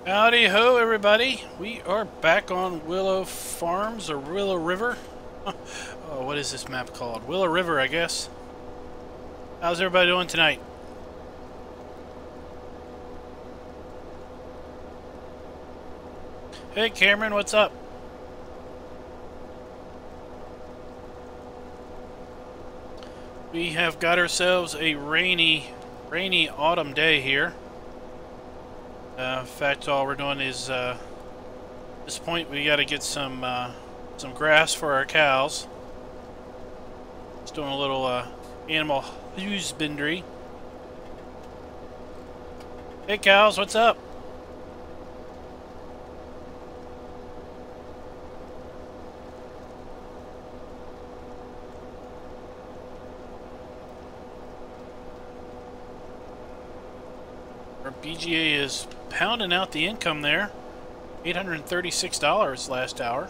Howdy ho, everybody. We are back on Willow Farms, or Willow River. Oh, what is this map called? Willow River, I guess. How's everybody doing tonight? Hey, Cameron, what's up? We have got ourselves a rainy autumn day here. In fact, all we're doing is, at this point, we got to get some grass for our cows. Just doing a little animal husbandry. Hey, cows, what's up? Our BGA is pounding out the income there. $836 last hour.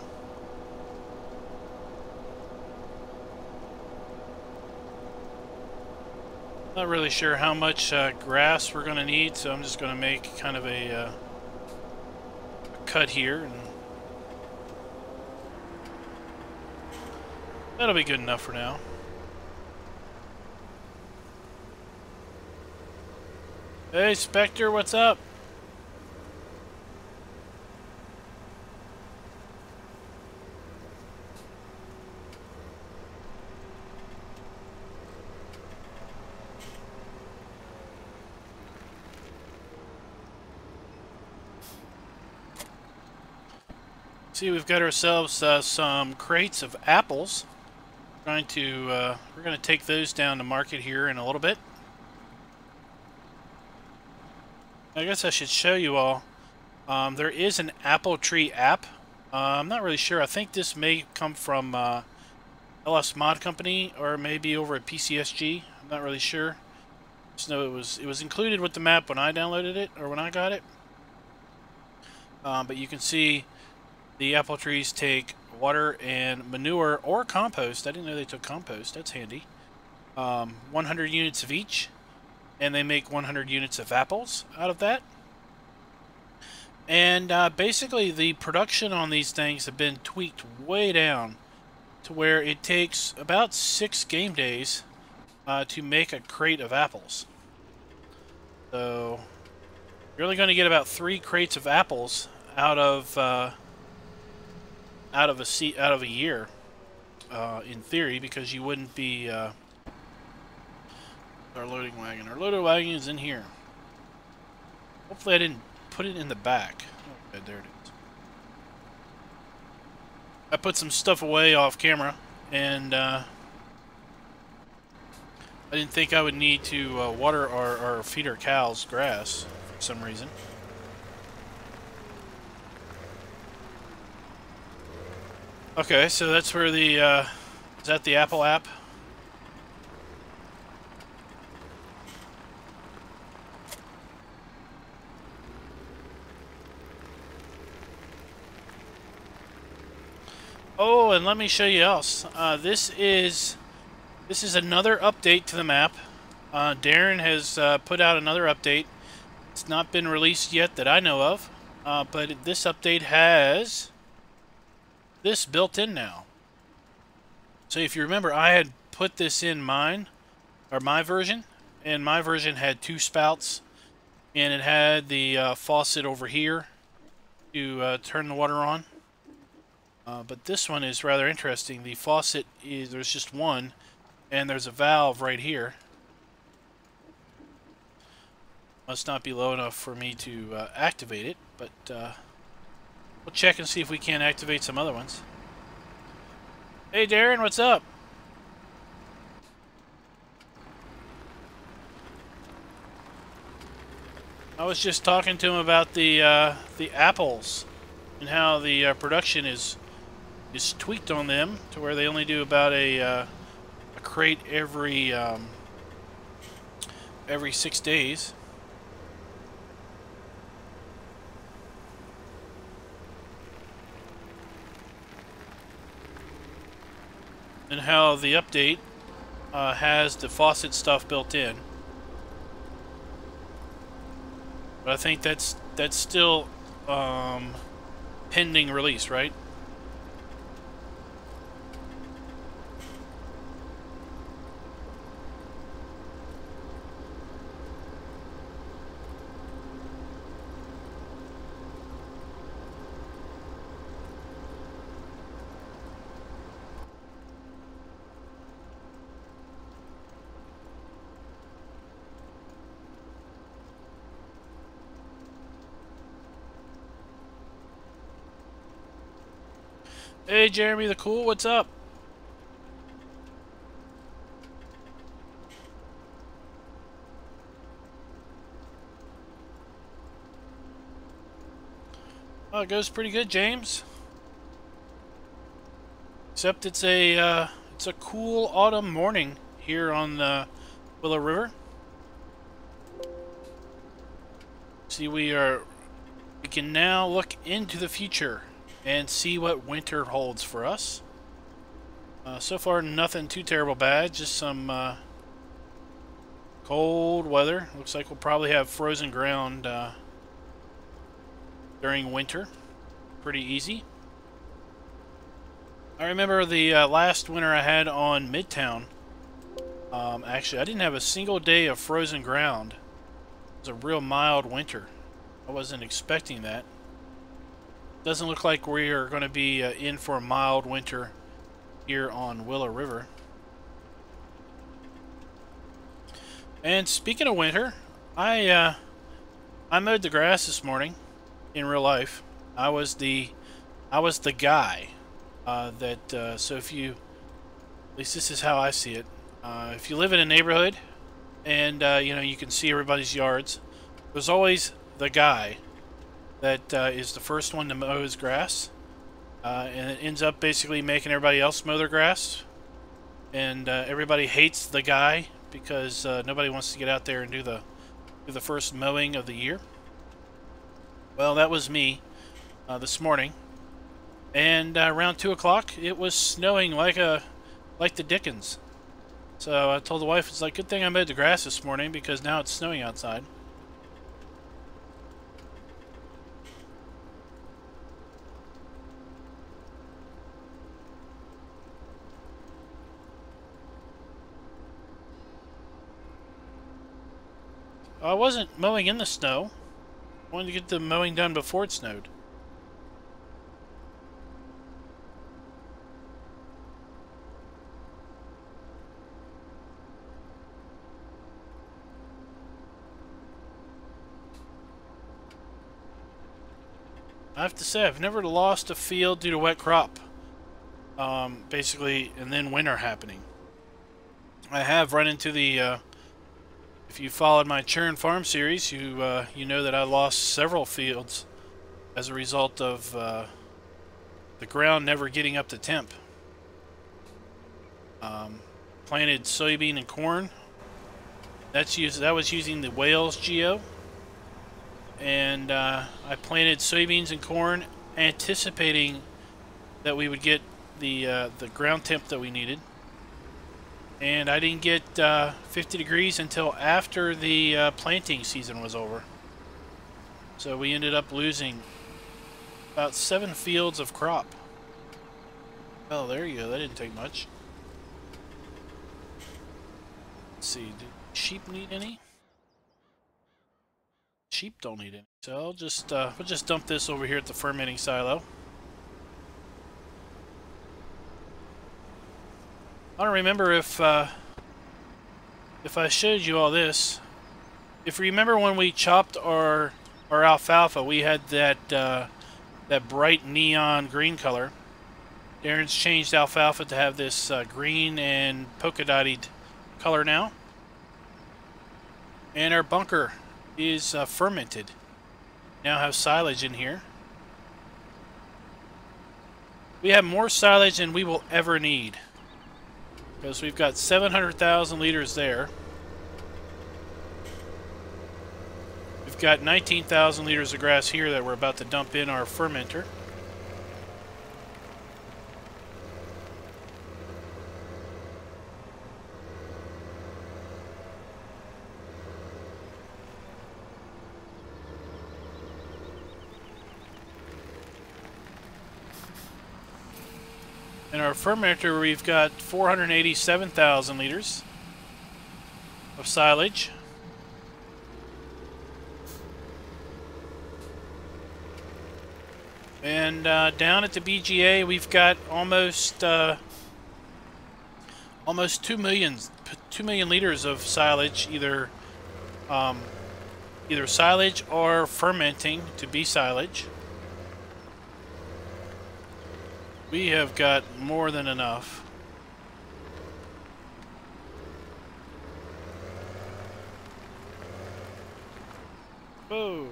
Not really sure how much grass we're going to need, so I'm just going to make kind of a cut here, and that'll be good enough for now. Hey, Spectre, what's up? See, we've got ourselves some crates of apples. We're going to take those down to market here in a little bit. I guess I should show you all. There is an apple tree app. I'm not really sure. I think this may come from LS Mod Company or maybe over at PCSG. I'm not really sure. Just know it was included with the map when I downloaded it, or when I got it. But you can see the apple trees take water and manure or compost. I didn't know they took compost. That's handy. 100 units of each. And they make 100 units of apples out of that. And basically the production on these things have been tweaked way down to where it takes about 6 game days to make a crate of apples. So you're only going to get about 3 crates of apples out of a year, in theory, because you wouldn't be our loading wagon. Our loading wagon is in here. Hopefully I didn't put it in the back. Okay, there it is. I put some stuff away off camera, and I didn't think I would need to water or feed our cows grass for some reason. Okay, so that's where the is that the Apple app? Oh, and let me show you else. This is another update to the map. Darren has put out another update. It's not been released yet that I know of, but this update has this built in now. So if you remember, I had put this in mine, or my version, and my version had 2 spouts, and it had the faucet over here to turn the water on. But this one is rather interesting. The faucet there's just one, and there's a valve right here. Must not be low enough for me to activate it, but we'll check and see if we can activate some other ones. Hey Darren, what's up? I was just talking to him about the apples and how the production is tweaked on them to where they only do about a crate every 6 days. And how the update has the faucet stuff built in. But I think that's still pending release, right? Hey, Jeremy the Cool, what's up? Oh, it goes pretty good, James. Except it's a cool autumn morning here on the Willow River. See, we can now look into the future and see what winter holds for us. So far, nothing too terrible bad, just some cold weather. Looks like we'll probably have frozen ground during winter. Pretty easy. I remember the last winter I had on Midtown. Actually, I didn't have a single day of frozen ground. It was a real mild winter. I wasn't expecting that. Doesn't look like we are going to be in for a mild winter here on Willow River. And speaking of winter, I mowed the grass this morning in real life. I was the guy so if you, at least this is how I see it, if you live in a neighborhood and you know, you can see everybody's yards, there's always the guy that is the first one to mow his grass, and it ends up basically making everybody else mow their grass, and everybody hates the guy because nobody wants to get out there and do the first mowing of the year. Well, that was me this morning, and around 2 o'clock it was snowing like the dickens. So I told the wife, it's like, good thing I mowed the grass this morning because now it's snowing outside. I wasn't mowing in the snow. I wanted to get the mowing done before it snowed. I have to say, I've never lost a field due to wet crop. Basically, and then winter happening. I have run into the... if you followed my Churn Farm series, you know that I lost several fields as a result of the ground never getting up to temp. Planted soybean and corn. That was using the Wales Geo, and I planted soybeans and corn, anticipating that we would get the ground temp that we needed. And I didn't get 50 degrees until after the planting season was over. So we ended up losing about 7 fields of crop. Oh, there you go. That didn't take much. Let's see. Do sheep need any? Sheep don't need any. So we'll just dump this over here at the fermenting silo. I don't remember if I showed you all this. If you remember when we chopped our alfalfa, we had that bright neon green color. Darren's changed alfalfa to have this green and polka dotted color now. And our bunker is fermented. Now have silage in here. We have more silage than we will ever need, because we've got 700,000 liters there. We've got 19,000 liters of grass here that we're about to dump in our fermenter. In our fermenter, we've got 487,000 liters of silage. And down at the BGA, we've got almost 2 million liters of silage, either silage or fermenting to be silage. We have got more than enough. Whoa.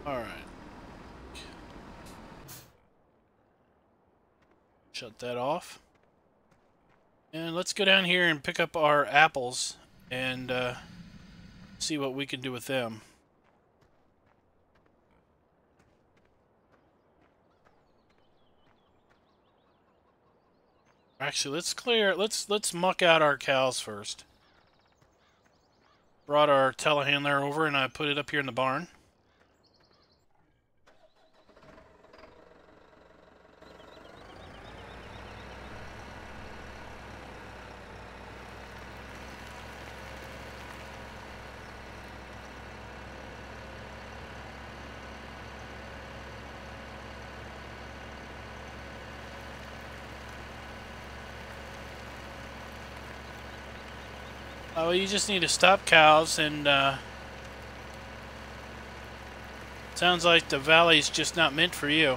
All right. Shut that off. And let's go down here and pick up our apples and see what we can do with them. Actually, let's muck out our cows first. Brought our telehandler over and I put it up here in the barn. Oh, you just need to stop cows, and sounds like the valley's just not meant for you.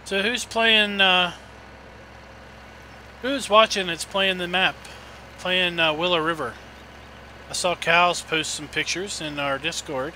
So who's playing, who's watching that's playing the map? Playing Willow River. I saw cows post some pictures in our Discord.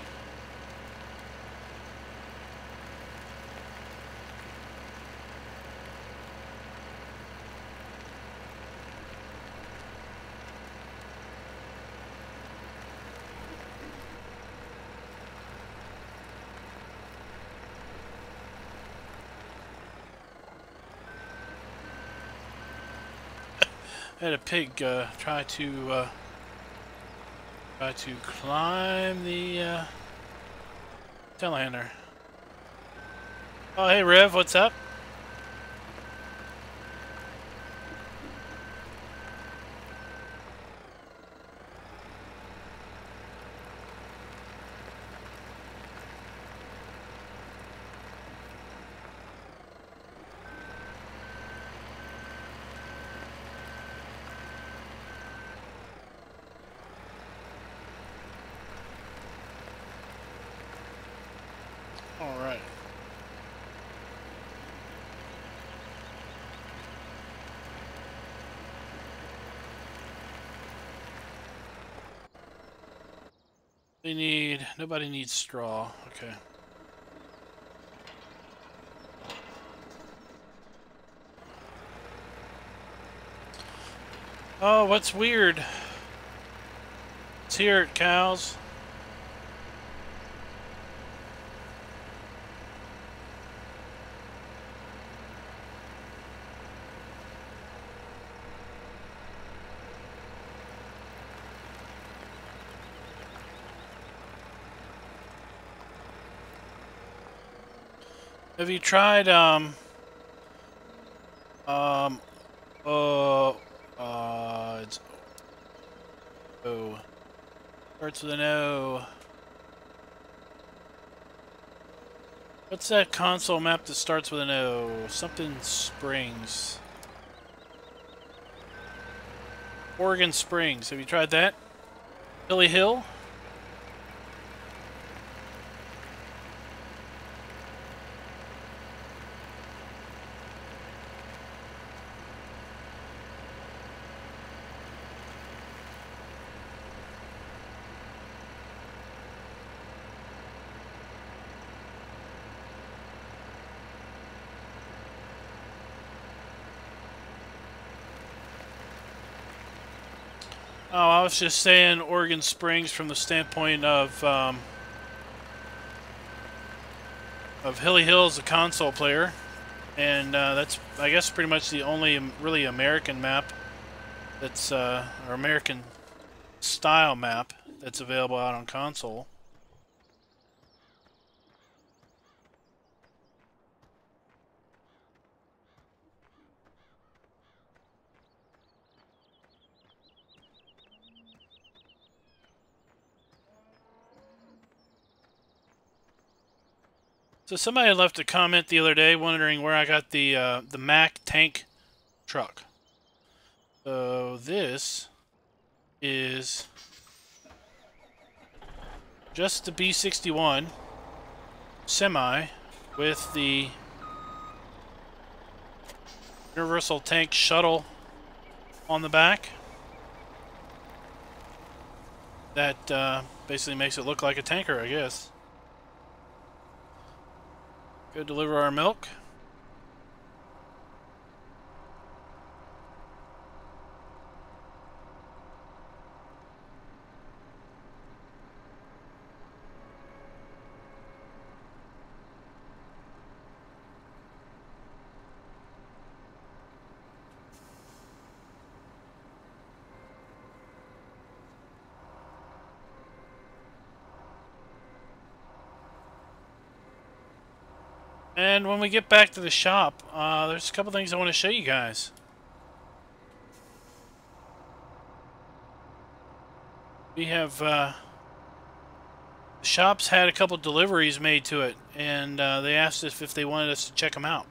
I had a pig try to climb the telehandler. Oh, hey Rev, what's up? All right. Nobody needs straw. Okay. Oh, what's weird? Let's hear it, cows. Have you tried, it's O. Starts with an O. What's that console map that starts with an O? Something Springs. Oregon Springs. Have you tried that? Billy Hill? Oh, I was just saying Oregon Springs from the standpoint of Hilly Hill's a console player, and that's, I guess, pretty much the only really American map that's, or American style map that's available out on console. So somebody had left a comment the other day wondering where I got the Mack tank truck. So this is just the B61 semi with the Universal Tank Shuttle on the back. That basically makes it look like a tanker, I guess. Go deliver our milk. And when we get back to the shop, there's a couple things I want to show you guys. We have, the shop's had a couple deliveries made to it, and they asked us if they wanted us to check them out.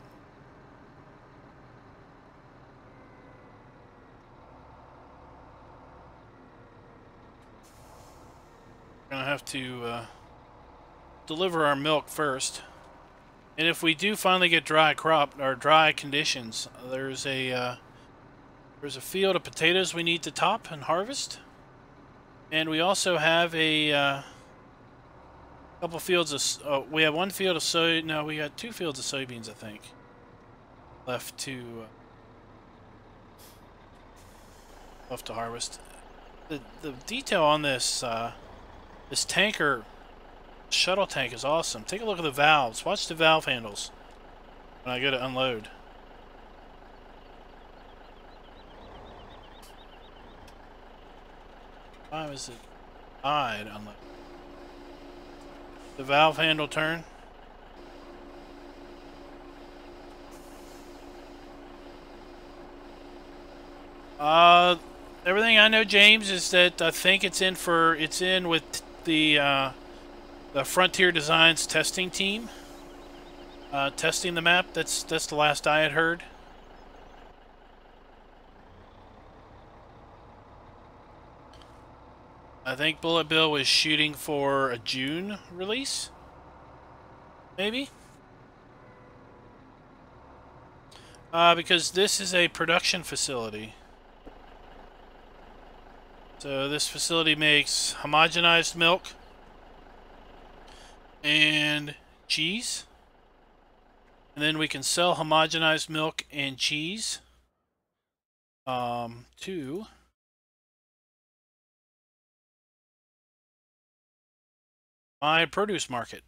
We're going to have to deliver our milk first. And if we do finally get dry crop or dry conditions, there's a field of potatoes we need to top and harvest, and we also have a couple fields of. We have one field of soy. No, we got 2 fields of soybeans, I think, left to harvest. The detail on this this tanker. Shuttle tank is awesome. Take a look at the valves. Watch the valve handles when I go to unload. Why was it I to unload? The valve handle turn. Everything I know, James, is that I think it's in with the Frontier Designs testing team, testing the map. That's the last I had heard. I think Bullet Bill was shooting for a June release, maybe. Because this is a production facility. So this facility makes homogenized milk and cheese, and then we can sell homogenized milk and cheese to my produce market.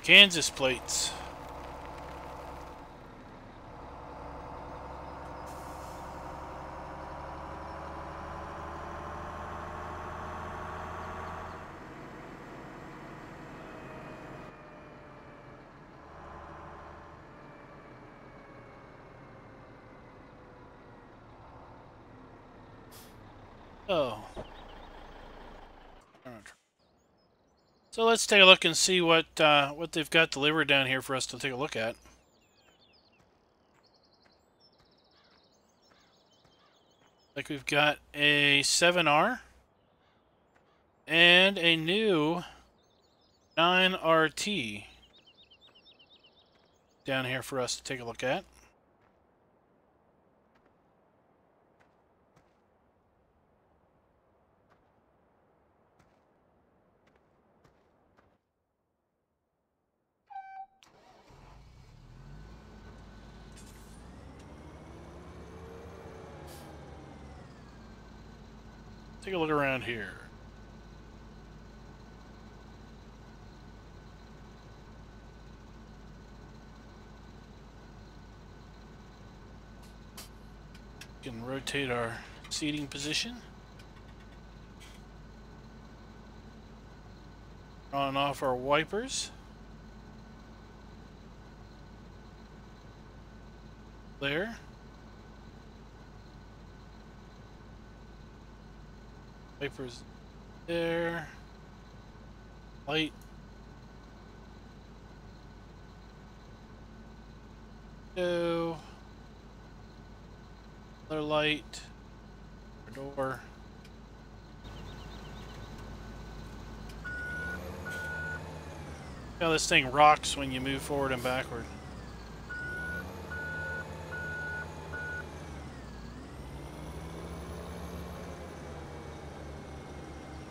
Kansas plates. Oh. So let's take a look and see what they've got delivered down here for us to take a look at. Like we've got a 7R and a new 9RT down here for us to take a look at. take a look around here. We can rotate our seating position. On and off our wipers. There. Wipers there. Light. Go. Another light. Our door. How this thing rocks when you move forward and backward.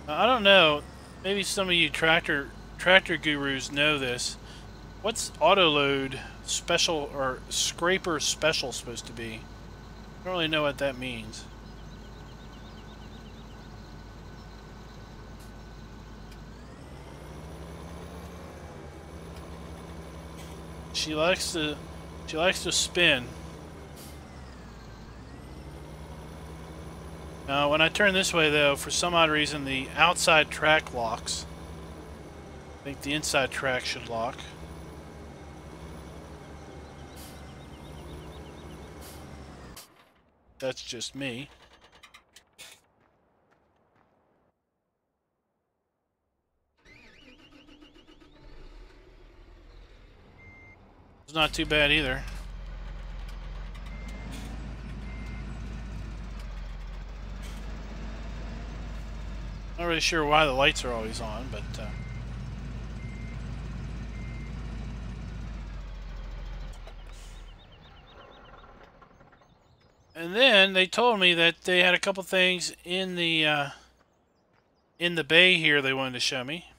I don't know. Maybe some of you tractor gurus know this. What's autoload special or scraper special supposed to be? I don't really know what that means. She likes to spin. When I turn this way, though, for some odd reason, the outside track locks. I think the inside track should lock. That's just me. It's not too bad either. Not really sure why the lights are always on, but and then they told me that they had a couple things in the bay here they wanted to show me.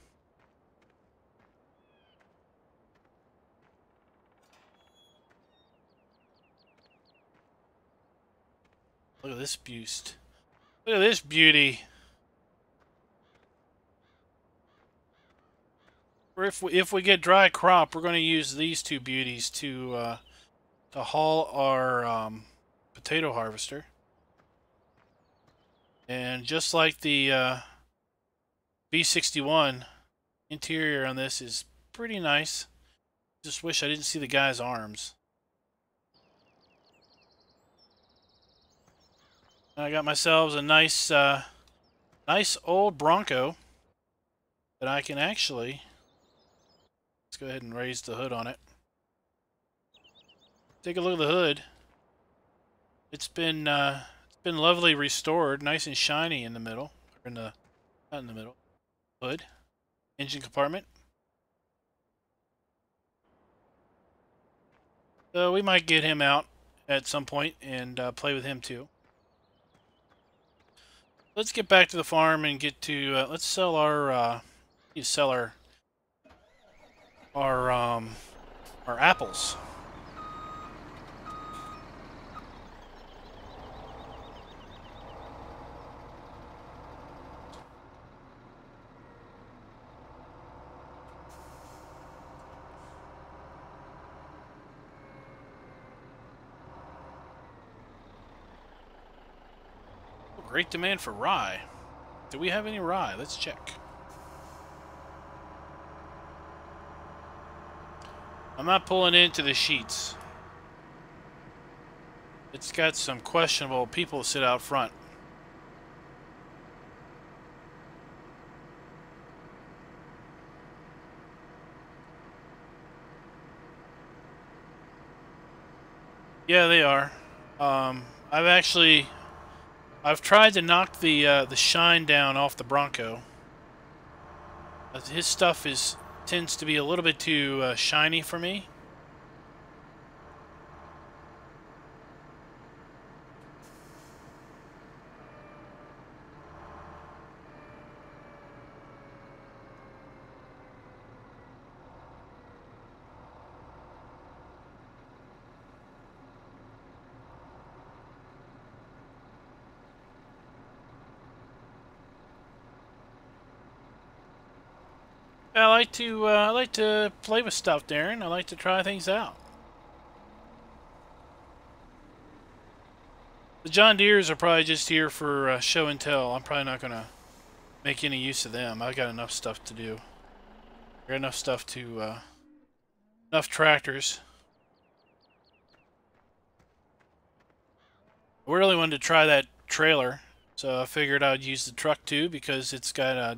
Look at this boost. Look at this beauty. If we get dry crop, we're going to use these two beauties to haul our potato harvester. And just like the B61, interior on this is pretty nice. Just wish I didn't see the guy's arms. I got myself a nice nice old Bronco that I can actually, let's go ahead and raise the hood on it. Take a look at the hood. It's been lovely restored, nice and shiny in the middle, or in the, not in the middle, hood, engine compartment. So we might get him out at some point and play with him too. Let's get back to the farm and get to let's sell our our apples. Great demand for rye. Do we have any rye? Let's check. I'm not pulling into the sheets. It's got some questionable people sit out front. Yeah, they are. I've tried to knock the shine down off the Bronco. His stuff tends to be a little bit too shiny for me. I like to play with stuff, Darren. I like to try things out. The John Deeres are probably just here for show and tell. I'm probably not gonna make any use of them. I got enough stuff to do. I got enough stuff to enough tractors. I really wanted to try that trailer, so I figured I'd use the truck too because it's got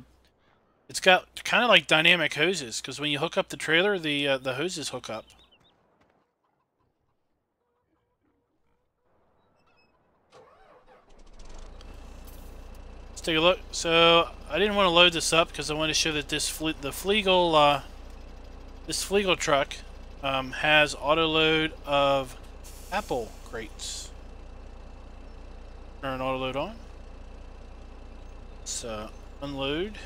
kind of like dynamic hoses. Because when you hook up the trailer, the hoses hook up. Let's take a look. So I didn't want to load this up because I want to show that this the Flegel truck has auto load of apple crates. Turn auto load on. Let's unload.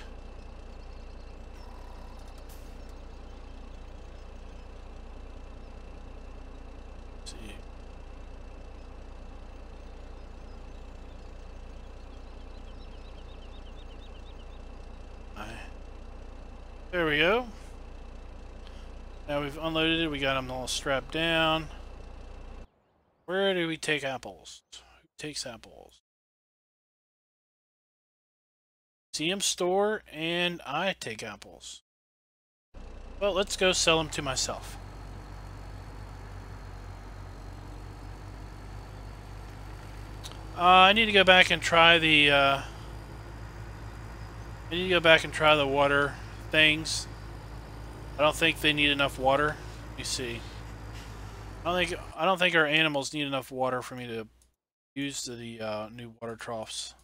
Let's see. There we go. Now we've unloaded it. We got them all strapped down. Where do we take apples? Who takes apples? CM store, and I take apples. Well, let's go sell them to myself. I need to go back and try the. I need to go back and try the water things. I don't think they need enough water. Let me see. I don't think our animals need enough water for me to use the new water troughs.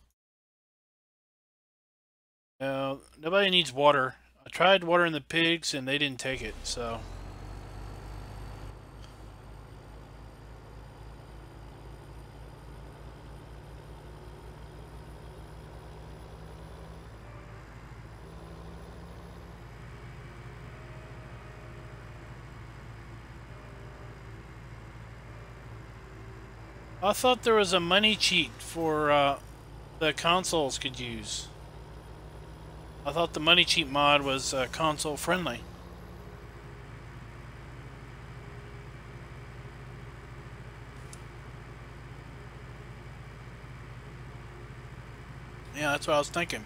No, nobody needs water. I tried watering the pigs and they didn't take it, so. I thought there was a money cheat for the consoles could use. I thought the money cheat mod was console friendly. Yeah, that's what I was thinking.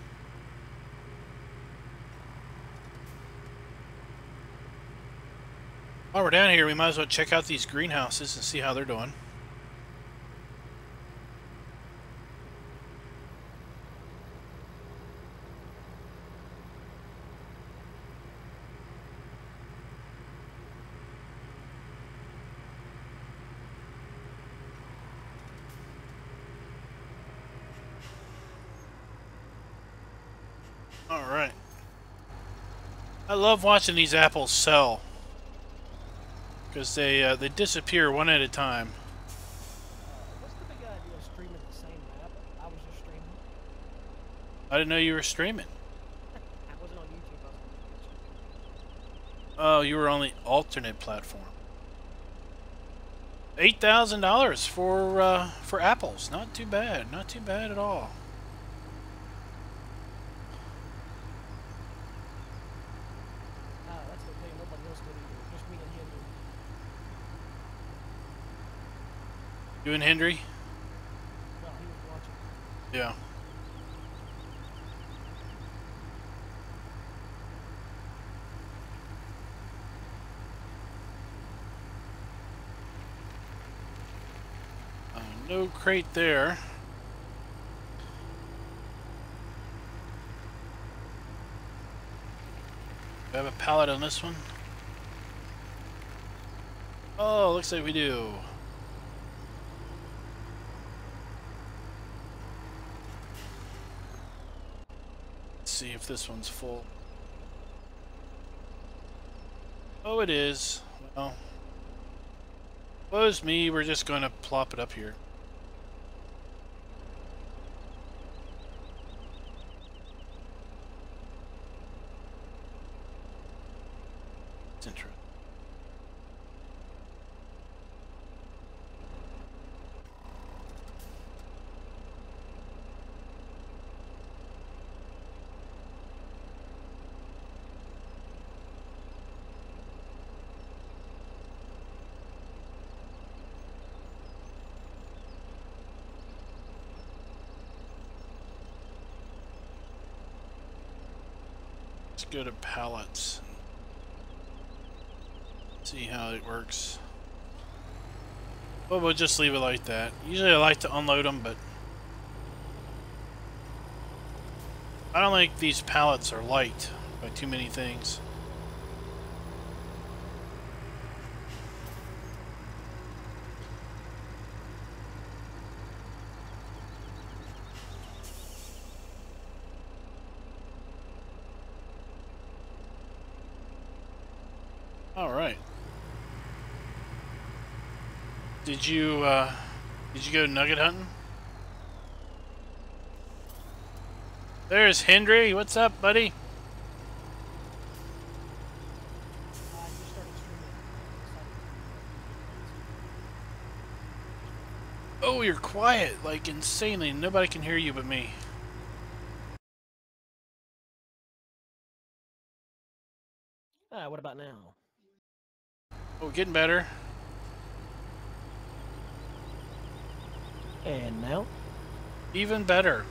While we're down here, we might as well check out these greenhouses and see how they're doing. Alright. I love watching these apples sell. Because they disappear one at a time. What's the big idea of streaming the same map? I was just streaming. I didn't know you were streaming. I wasn't on YouTube, I was on Twitch. Oh, you were on the alternate platform. $8,000 for apples. Not too bad. Not too bad at all. That's okay. Nobody else did either. Just me and Henry. You and Hendry? Well, he was watching. Yeah. No crate there. Do I have a pallet on this one? Oh, looks like we do. Let's see if this one's full. Oh, it is. Well, woe's me, we're just going to plop it up here. It's interesting. go to pallets. See how it works. But we'll just leave it like that. Usually I like to unload them, but I don't think these pallets are light by too many things. All right. Did you go nugget hunting? There's Hendry. What's up, buddy? I just started streaming. Oh, you're quiet, like insanely. Nobody can hear you but me. What about now? Oh, getting better. And now? Even better.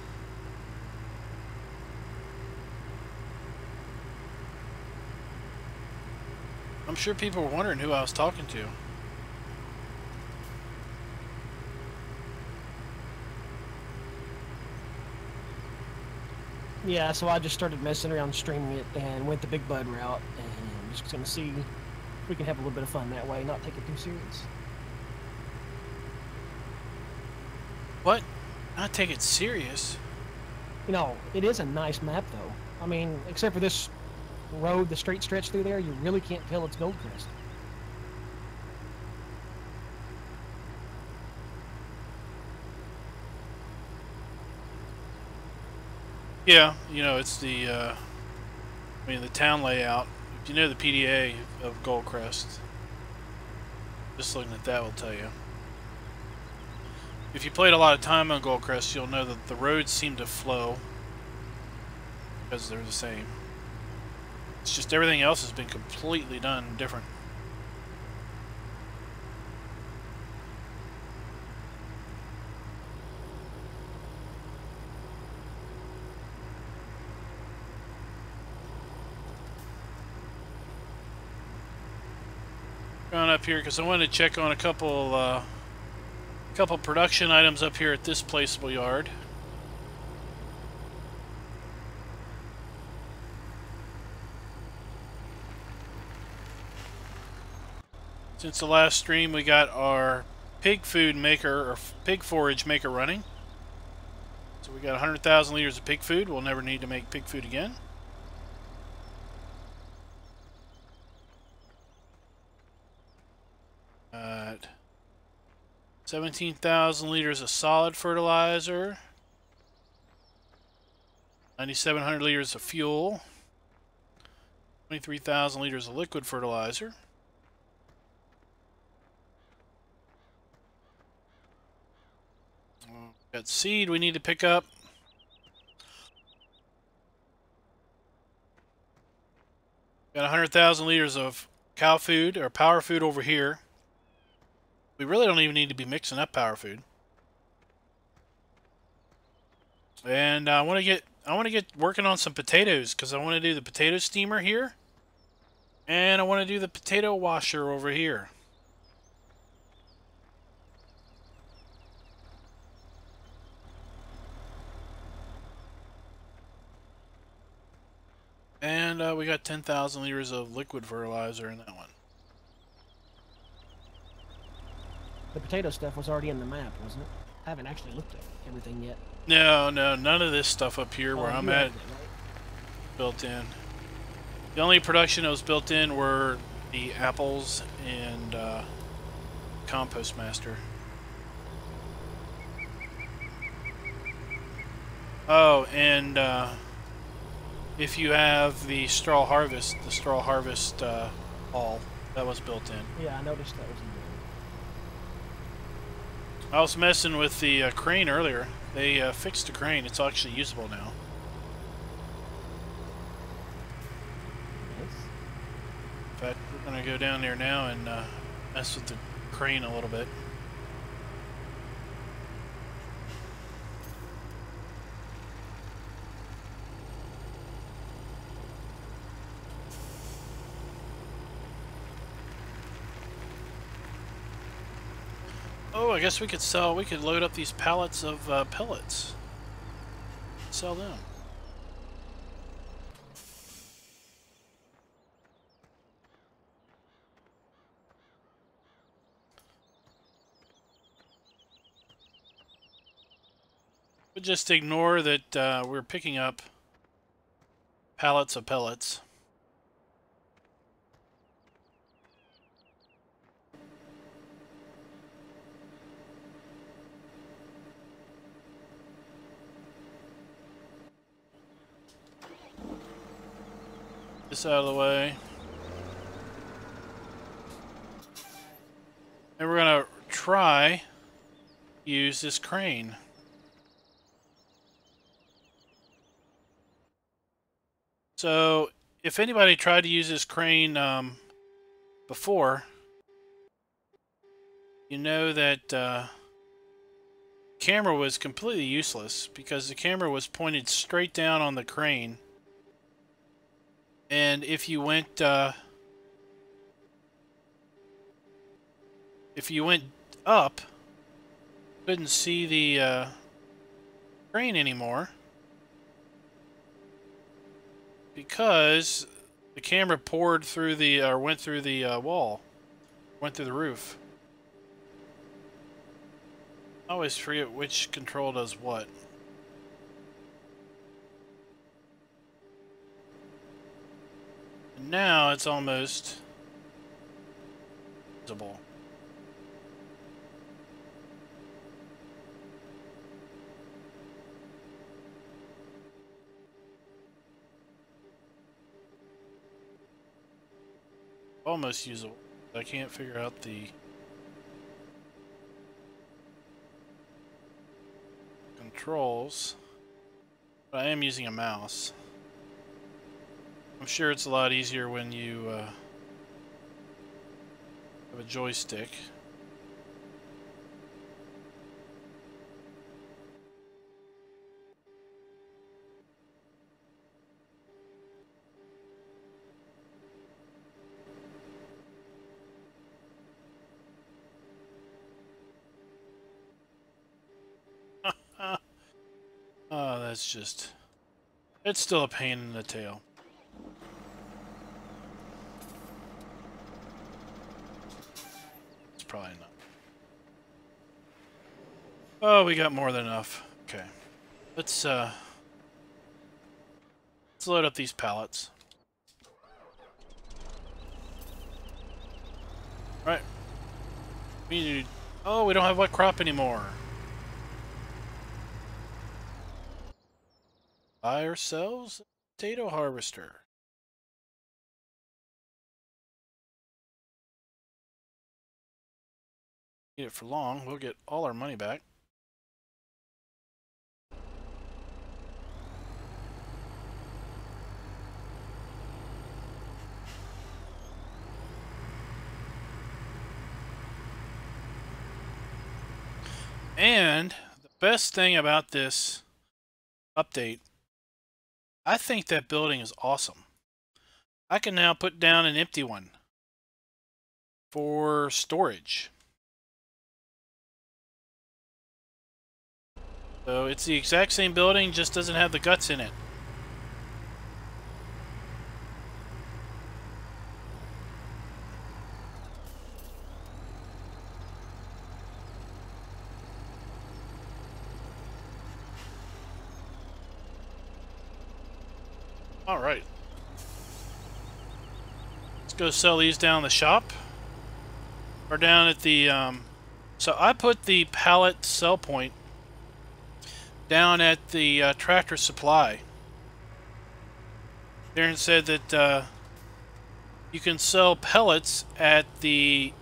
I'm sure people were wondering who I was talking to. Yeah, so I just started messing around streaming it and went the Big Bud route, and just gonna see if we can have a little bit of fun that way, not take it too serious. What? Not take it serious? You know, it is a nice map though. I mean, except for this road, the straight stretch through there, you really can't tell it's Gold Crest. Yeah, you know, it's the, I mean, the town layout. If you know the PDA of Gold Crest, just looking at that will tell you. If you played a lot of time on Gold Crest, you'll know that the roads seem to flow because they're the same. It's just everything else has been completely done different. Going up here because I wanted to check on a couple production items up here at this placeable yard. Since the last stream, we got our pig food maker or pig forage maker running. So we got 100,000 liters of pig food. We'll never need to make pig food again. Got 17,000 liters of solid fertilizer. 9,700 liters of fuel. 23,000 liters of liquid fertilizer. Got seed we need to pick up. Got 100,000 liters of cow food or power food over here. We really don't even need to be mixing up power food. And I want to get working on some potatoes because I want to do the potato steamer here. And I want to do the potato washer over here. And we got 10,000 liters of liquid fertilizer in that one. The potato stuff was already in the map, wasn't it? I haven't actually looked at everything yet. No, none of this stuff up here where I'm at built in. The only production that was built in were the apples and Compost Master. Oh, and if you have the straw harvest, hall, that was built in. Yeah, I noticed that was in I was messing with the crane earlier. They fixed the crane. It's actually usable now. there. Nice. In fact, we're going to go down there now and mess with the crane a little bit. Oh, I guess we could sell. We could load up these pallets of pellets. Sell them. We'll just ignore that we're picking up pallets of pellets. This out of the way. And we're gonna try use this crane. So if anybody tried to use this crane before, you know that camera was completely useless because the camera was pointed straight down on the crane, and if you went up, couldn't see the crane anymore because the camera poured through the went through the wall, went through the roof. I always forget which control does what. And now it's almost visible. Almost usable. I can't figure out the controls, but I am using a mouse. I'm sure it's a lot easier when you have a joystick. Oh, that's just... It's still a pain in the tail. It's probably not. Oh, we got more than enough. Okay. Let's load up these pallets. Right. We need... Oh, we don't have wet crop anymore. Buy ourselves a potato harvester. Need it for long. We'll get all our money back. And the best thing about this update, I think that building is awesome. I can now put down an empty one for storage. So it's the exact same building, just doesn't have the guts in it. All right. Let's go sell these down the shop. Or down at the... So I put the pallet sell point down at the Tractor Supply. Darren said that you can sell pellets at the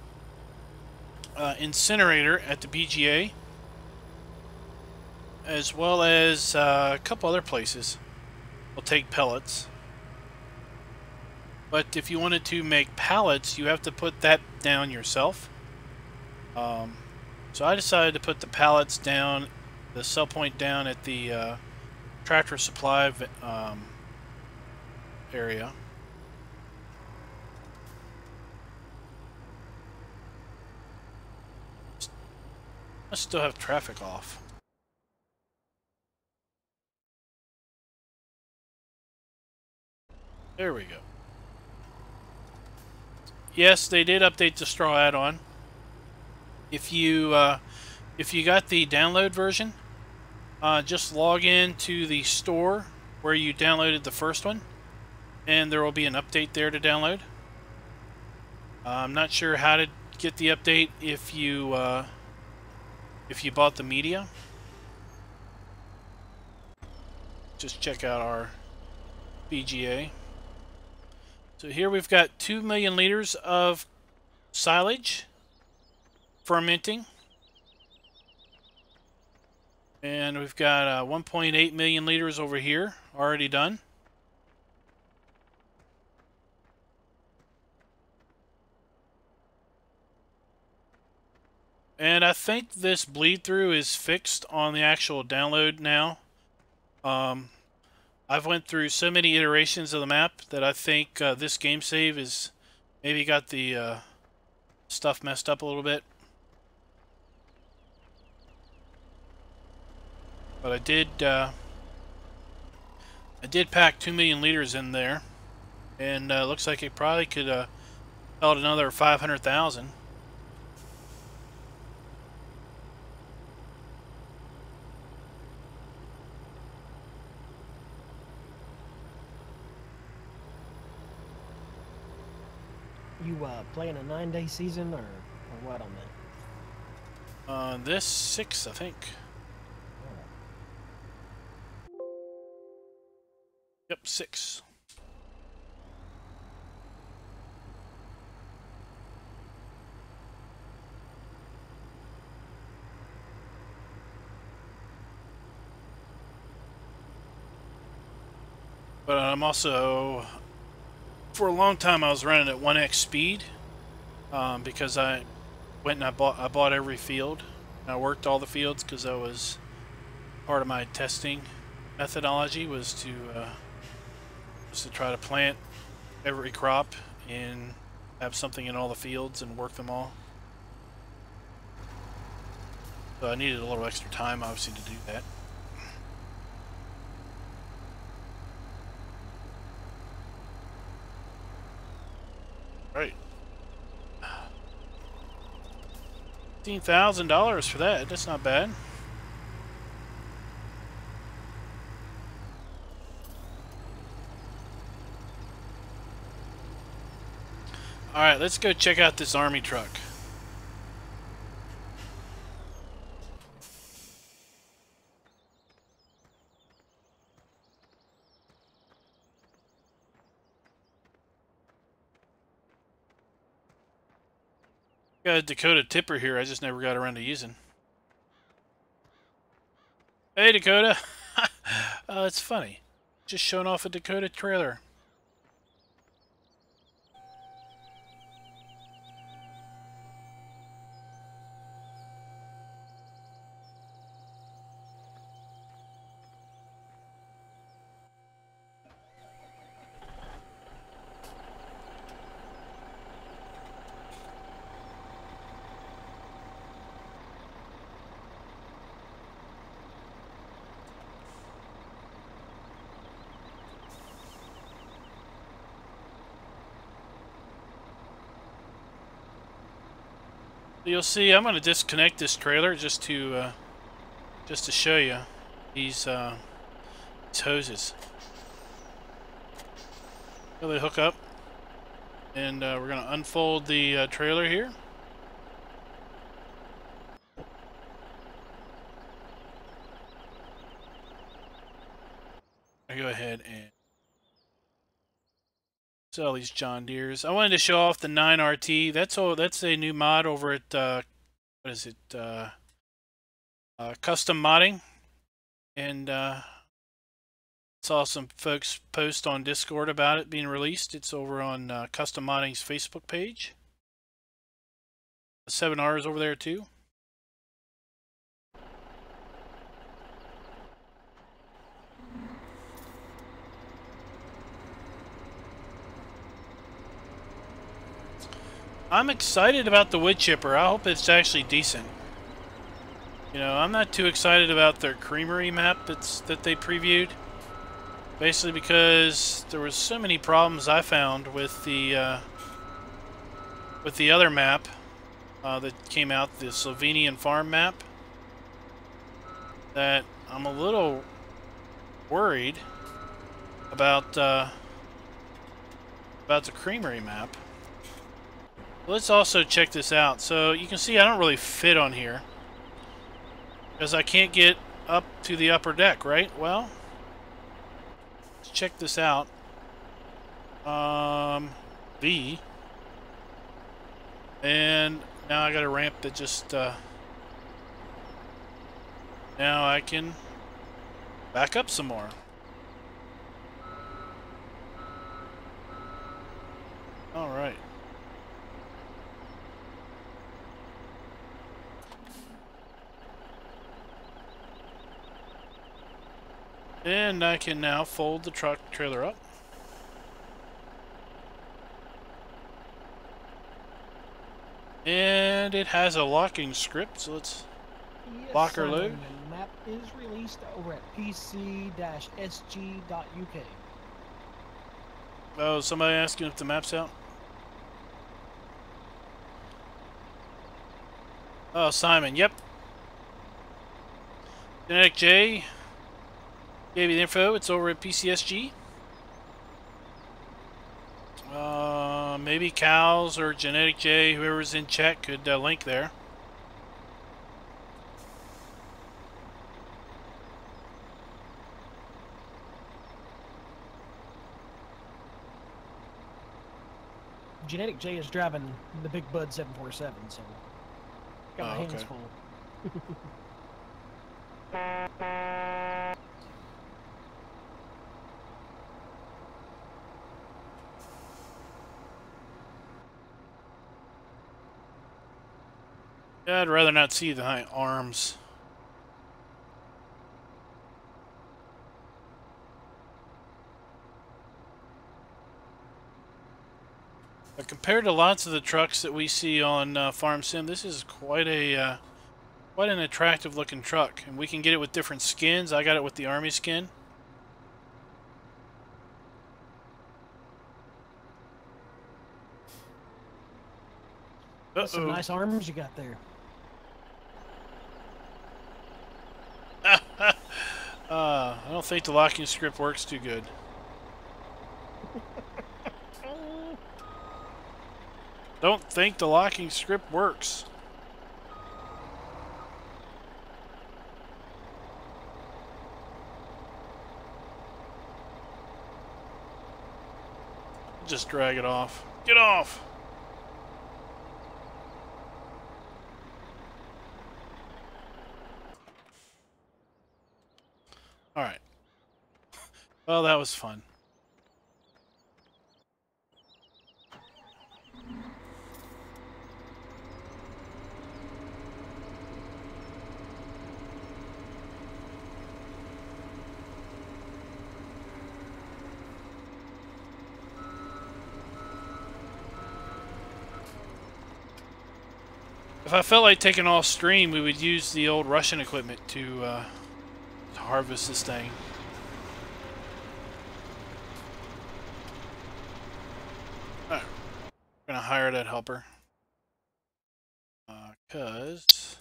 incinerator at the BGA, as well as a couple other places will take pellets. But if you wanted to make pallets, you have to put that down yourself. So I decided to put the pallets down, the sell point down at the Tractor Supply area. I still have traffic off. There we go. Yes, they did update the straw add-on. If you got the download version, just log in to the store where you downloaded the first one, and there will be an update there to download. I'm not sure how to get the update if you bought the media. Just check out our BGA. So here we've got 2 million liters of silage fermenting. And we've got 1.8 million liters over here already done. And I think this bleed through is fixed on the actual download now. I've went through so many iterations of the map that I think this game save is maybe got the stuff messed up a little bit. But I did pack 2 million liters in there, and looks like it probably could held another 500,000. You playing a 9-day season or what on that? This 6, I think. Yep, 6. But I'm also, for a long time, I was running at 1x speed because I went and I bought every field. I worked all the fields because that was part of my testing methodology, was to try to plant every crop and have something in all the fields and work them all. So I needed a little extra time, obviously, to do that. Right. $15,000 for that. That's not bad. Alright, let's go check out this army truck. Got a Dakota tipper here, I just never got around to using. Hey Dakota! It's funny. Just showing off a Dakota trailer. You'll see I'm going to disconnect this trailer just to show you these hoses. So they hook up, and we're going to unfold the trailer here. I go ahead and sell these John Deeres. I wanted to show off the 9RT. That's a new mod over at what is it? Custom Modding, and saw some folks post on Discord about it being released. It's over on Custom Modding's Facebook page. 7R's over there too. I'm excited about the wood chipper. I hope it's actually decent. You know, I'm not too excited about their creamery map that they previewed. Basically because there was so many problems I found with the other map that came out, the Slovenian farm map, that I'm a little worried about the creamery map. Let's also check this out. So you can see I don't really fit on here because I can't get up to the upper deck, right? Well, let's check this out. V. And now I got a ramp that just now I can back up some more. All right. And I can now fold the truck trailer up. And it has a locking script, so let's lock or load. The map is released over at pc-sg.uk. Oh, somebody asking if the map's out? Oh, Simon, yep. Genetic J gave you the info. It's over at PCSG. Maybe Cows or Genetic J, whoever's in chat, could link there. Genetic J is driving the Big Bud 747, so got my hands full. Yeah, I'd rather not see the high arms. But compared to lots of the trucks that we see on Farm Sim, this is quite an attractive looking truck, and we can get it with different skins. I got it with the Army skin. That's some nice arms you got there. I don't think the locking script works too good. Don't think the locking script works. Just drag it off. Get off! Alright. Well, that was fun. If I felt like taking off stream, we would use the old Russian equipment to harvest this thing. Alright. We're gonna hire that helper. Cause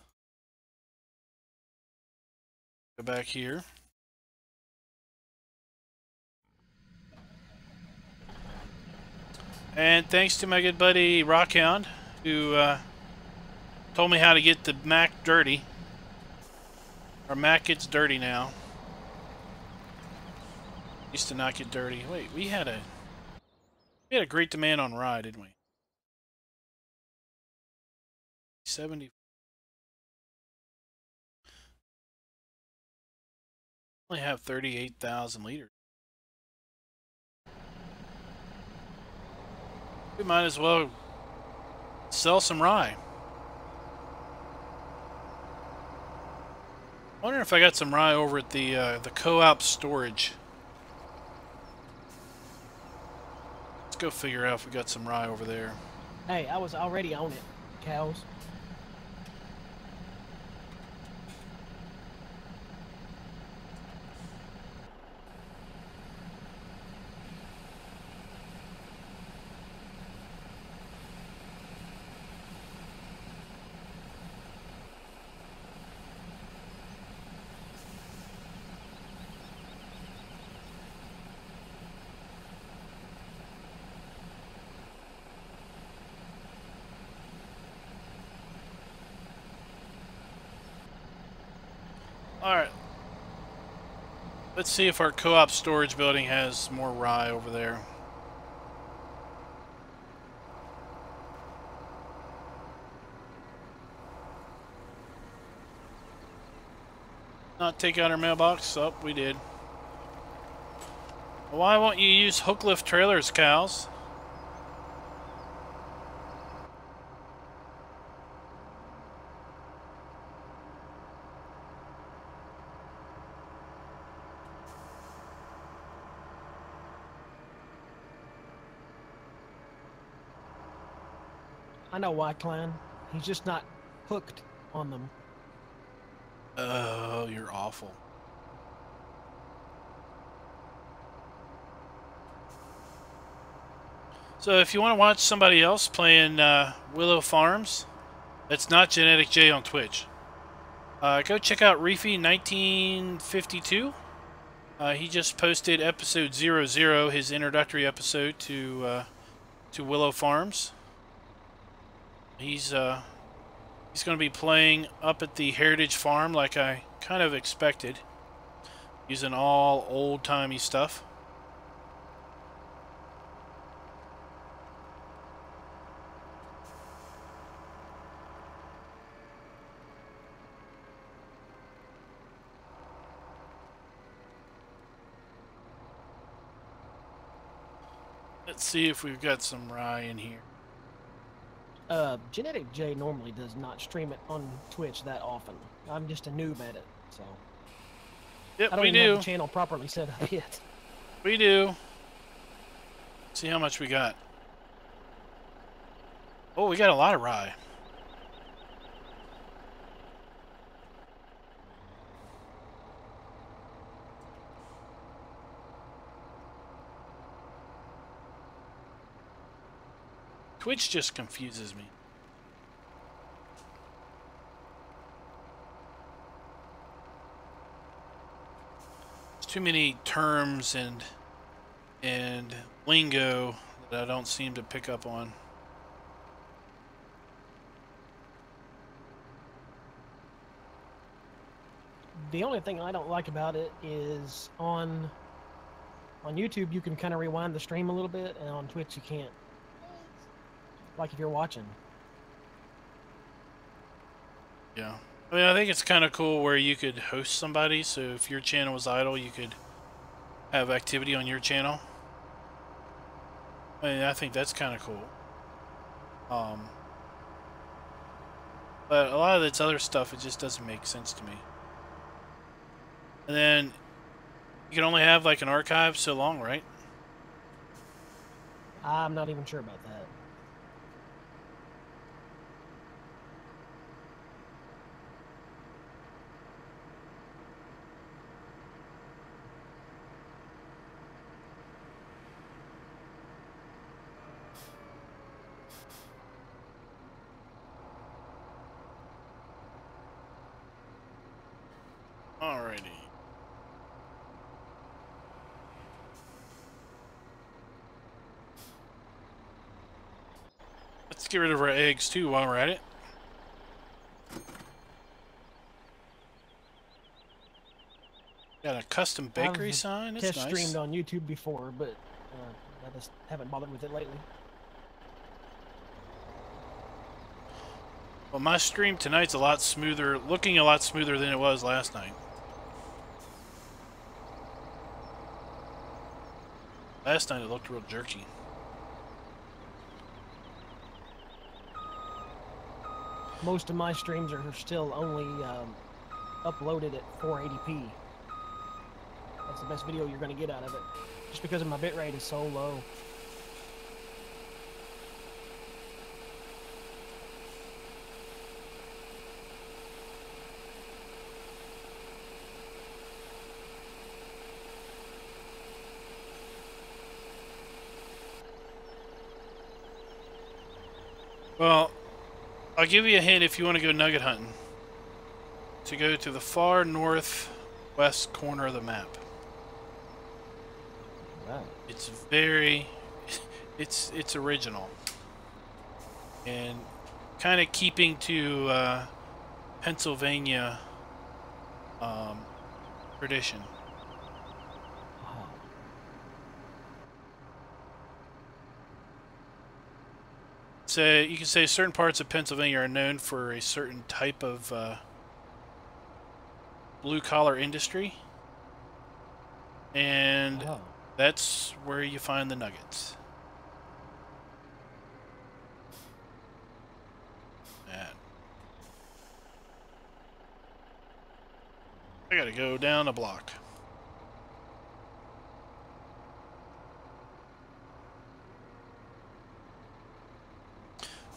go back here. And thanks to my good buddy Rockhound, who told me how to get the Mac dirty. Our Mac gets dirty now. Used to not get dirty. Wait, we had a great demand on rye, didn't we? 70. Only have 38,000 liters. We might as well sell some rye. I wonder if I got some rye over at the co-op storage. Let's go figure out if we got some rye over there. Hey, I was already on it, Cows. Alright. Let's see if our co-op storage building has more rye over there. Not take out our mailbox? Oh, we did. Why won't you use hook lift trailers, cows? I know why, Clan. He's just not hooked on them. Oh, you're awful. So if you want to watch somebody else playing Willow Farms, that's not Genetic J on Twitch. Go check out Reefy1952. He just posted episode 00, his introductory episode to Willow Farms. He's going to be playing up at the Heritage Farm like I kind of expected, using all old-timey stuff. Let's see if we've got some rye in here. Genetic J normally does not stream it on Twitch that often. I'm just a noob at it, so. Yep, I don't we even do. have the channel properly set up yet. We do. See how much we got. Oh, we got a lot of rye. Twitch just confuses me. There's too many terms and lingo that I don't seem to pick up on. The only thing I don't like about it is on YouTube you can kind of rewind the stream a little bit, and on Twitch you can't. Like if you're watching. Yeah. I mean, I think it's kind of cool where you could host somebody, so if your channel was idle, you could have activity on your channel. I mean, I think that's kind of cool. But a lot of this other stuff, it just doesn't make sense to me. And then you can only have like an archive so long, right? I'm not even sure about that. Alrighty. Let's get rid of our eggs too while we're at it. Got a custom bakery sign. That's Test nice. streamed on YouTube before, but I just haven't bothered with it lately. Well, my stream tonight's a lot smoother, looking a lot smoother than it was last night. Last night it looked real jerky. Most of my streams are still only uploaded at 480p. That's the best video you're going to get out of it, just because of my bitrate is so low. Well, I'll give you a hint if you want to go nugget hunting. To go to the far northwest corner of the map. Wow. It's very, it's original, and kind of keeping to Pennsylvania tradition. So you can say certain parts of Pennsylvania are known for a certain type of blue-collar industry, and that's where you find the nuggets. I gotta go down a block.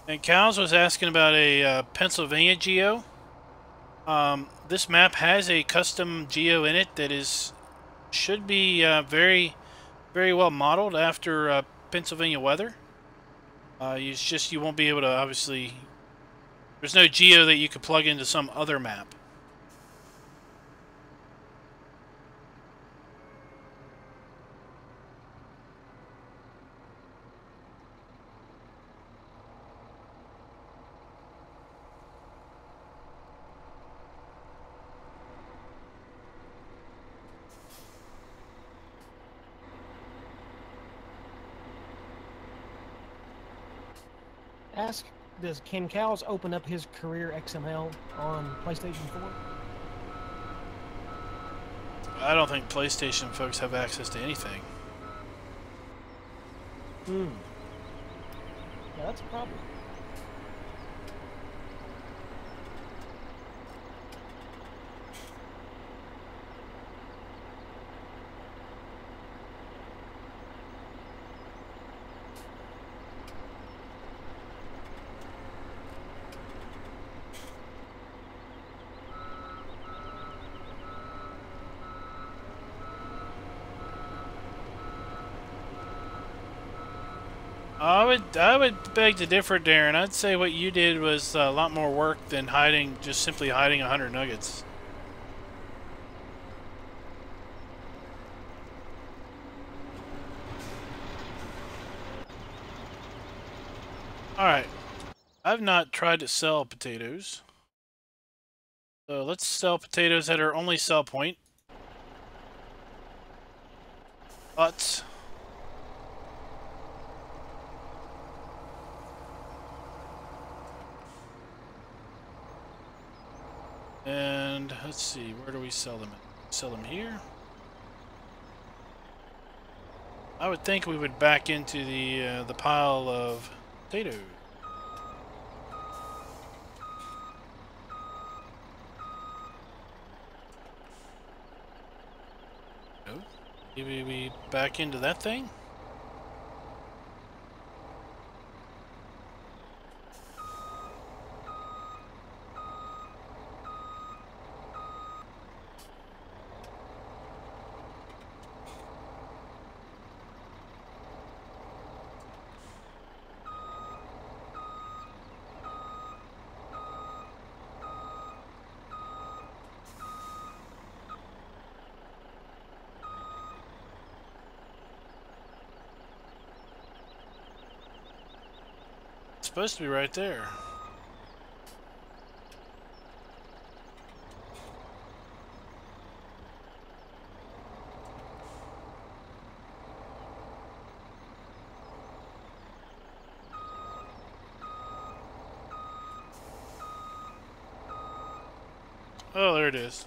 And Cows was asking about a Pennsylvania geo. This map has a custom geo in it that should be very well modeled after Pennsylvania weather. You won't be able to, obviously, there's no geo that you could plug into some other map. Ask, can Cows open up his career XML on PlayStation 4? I don't think PlayStation folks have access to anything. Yeah, that's a problem. I would beg to differ, Darren. I'd say what you did was a lot more work than simply hiding 100 nuggets. Alright. I've not tried to sell potatoes. So let's sell potatoes at our only sell point. But and let's see, where do we sell them? Sell them here. I would think we would back into the pile of potatoes. No, maybe we back into that thing. Supposed to be right there. Oh, there it is.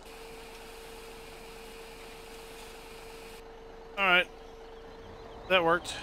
All right, that worked.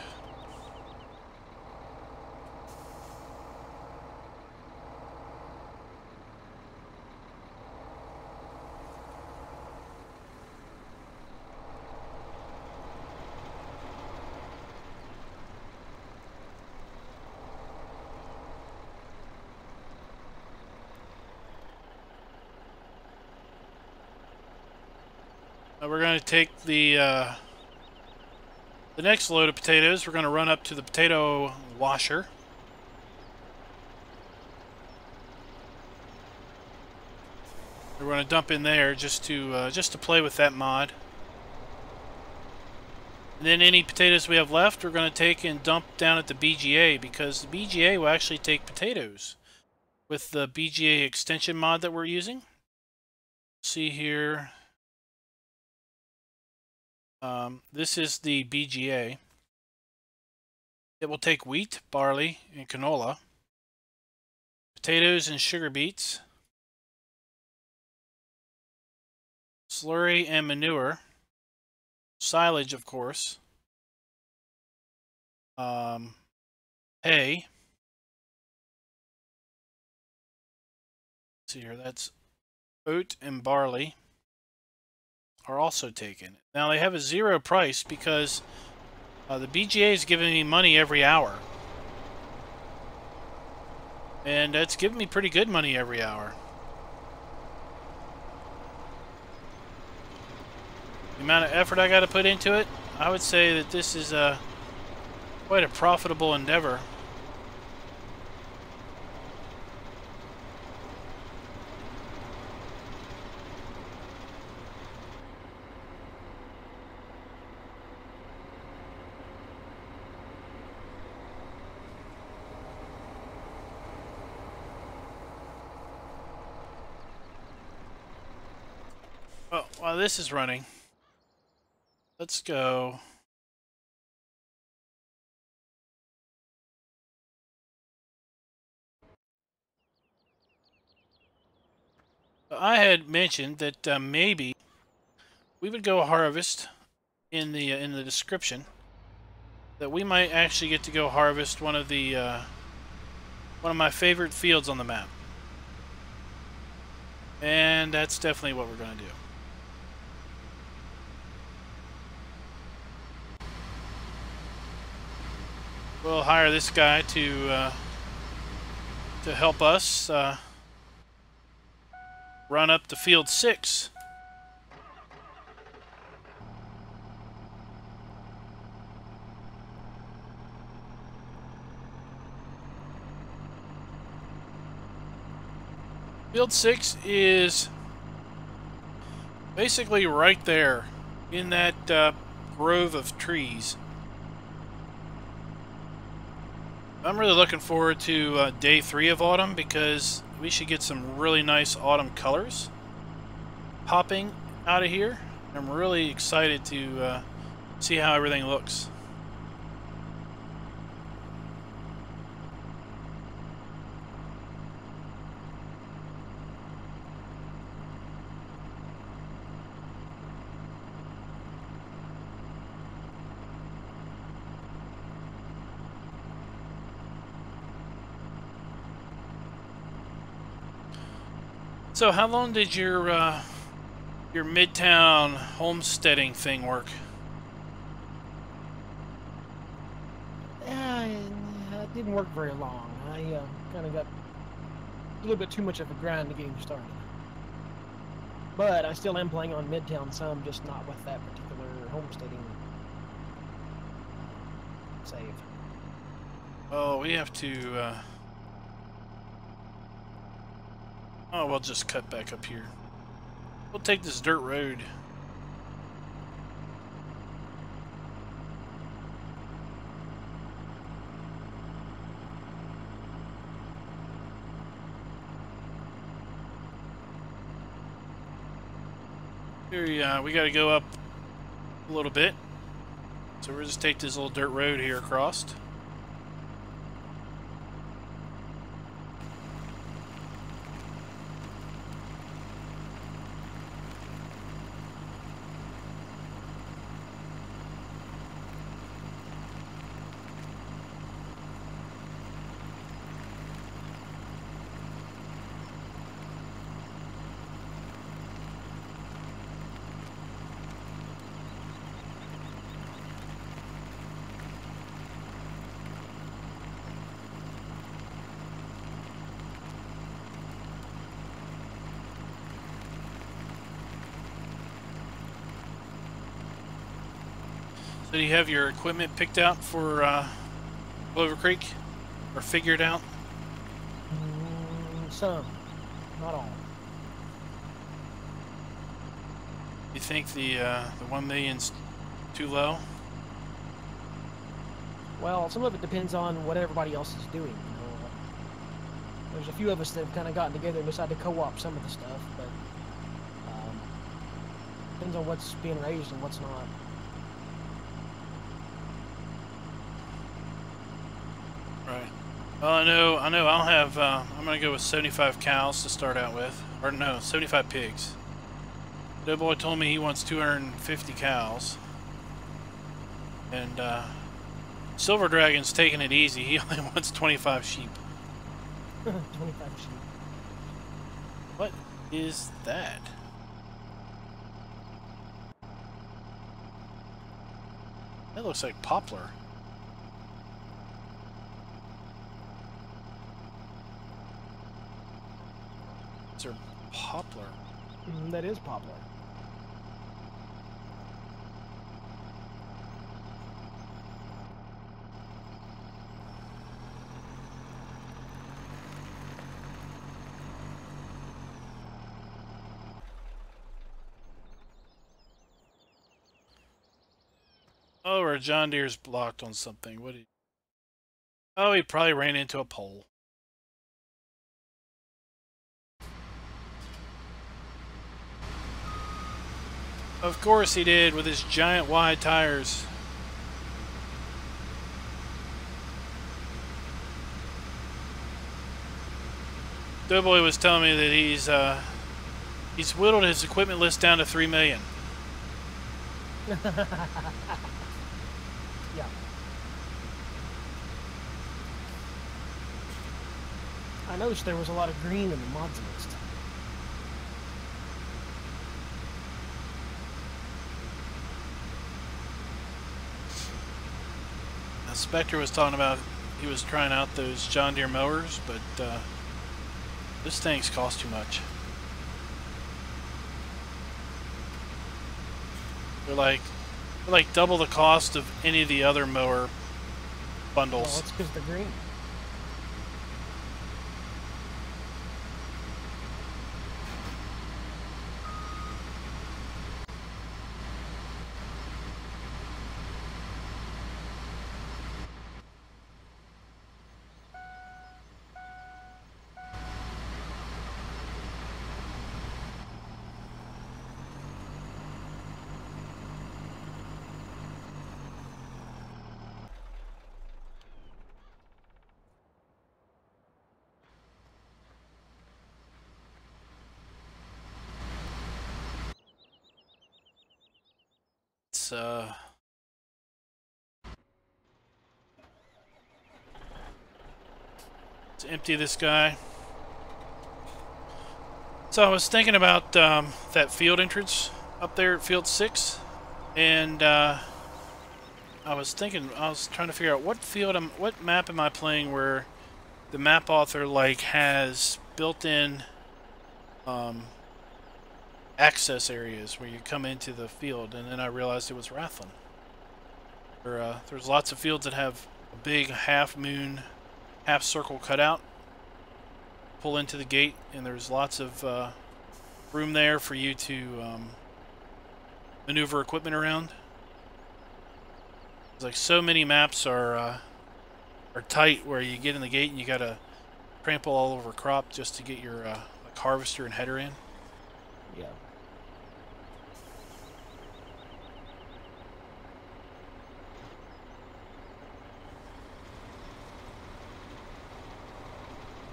We're going to take the next load of potatoes. We're going to run up to the potato washer. We're going to dump in there just to play with that mod. And then any potatoes we have left, we're going to take and dump down at the BGA, because the BGA will actually take potatoes with the BGA extension mod that we're using. See here. This is the BGA. It will take wheat, barley, and canola, potatoes and sugar beets, slurry and manure, silage, of course, hay. See here, that's oat and barley are also taken. Now they have a zero price because the BGA is giving me money every hour. And that's giving me pretty good money every hour. The amount of effort I got to put into it, I would say that this is quite a profitable endeavor. Well, while this is running, let's go. I had mentioned that maybe we would go harvest in the description. That we might actually get to go harvest one of my favorite fields on the map, and that's definitely what we're going to do. We'll hire this guy to help us run up to field 6. Field 6 is basically right there in that grove of trees. I'm really looking forward to day 3 of autumn because we should get some really nice autumn colors popping out of here. I'm really excited to see how everything looks. So how long did your Midtown homesteading thing work? It didn't work very long. I kind of got a little bit too much of a grind to get him started. But I still am playing on Midtown some, just not with that particular homesteading save. Oh, we have to... Oh, we'll just cut back up here. We'll take this dirt road. Here, we got to go up a little bit. So we'll just take this little dirt road here across. So do you have your equipment picked out for Clover Creek, or figured out? Some, not all. You think the 1 million's too low? Well, some of it depends on what everybody else is doing. You know? There's a few of us that have kind of gotten together and decided to co-op some of the stuff, but Depends on what's being raised and what's not. Right. Well, I know. I'll have. I'm gonna go with 75 cows to start out with, or no, 75 pigs. DoughBoy told me he wants 250 cows, and Silver Dragon's taking it easy. He only wants 25 sheep. 25 sheep. What is that? That looks like poplar. Is there poplar? That is poplar. Oh, or John Deere's blocked on something. What? Oh, he probably ran into a pole. Of course he did, with his giant wide tires. DoughBoy was telling me that he's whittled his equipment list down to 3 million. Yeah. I noticed there was a lot of green in the mods list. Now, Spectre was talking about he was trying out those John Deere mowers, but those things cost too much. They're like double the cost of any of the other mower bundles. Well, it's because they're green. Let's empty this guy. So I was thinking about that field entrance up there at field 6, and I was trying to figure out what map am I playing where the map author has built-in access areas where you come into the field, and then I realized it was Rathlin. There's lots of fields that have a big half-moon, half-circle cutout. Pull into the gate, and there's lots of room there for you to maneuver equipment around. It's like so many maps are tight where you get in the gate and you gotta trample all over crop just to get your like harvester and header in. Yeah.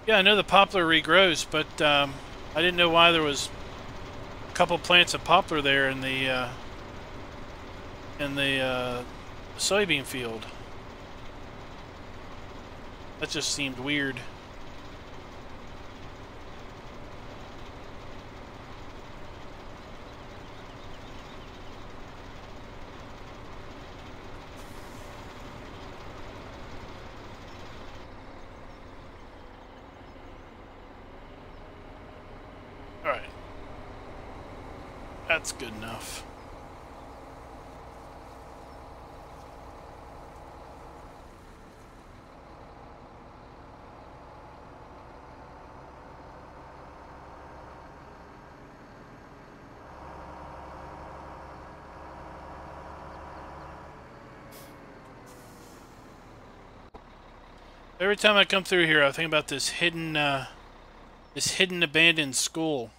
Yeah, I know the poplar regrows, but I didn't know why there was a couple plants of poplar there in the soybean field. That just seemed weird. Alright. That's good enough. Every time I come through here, I think about this hidden abandoned school.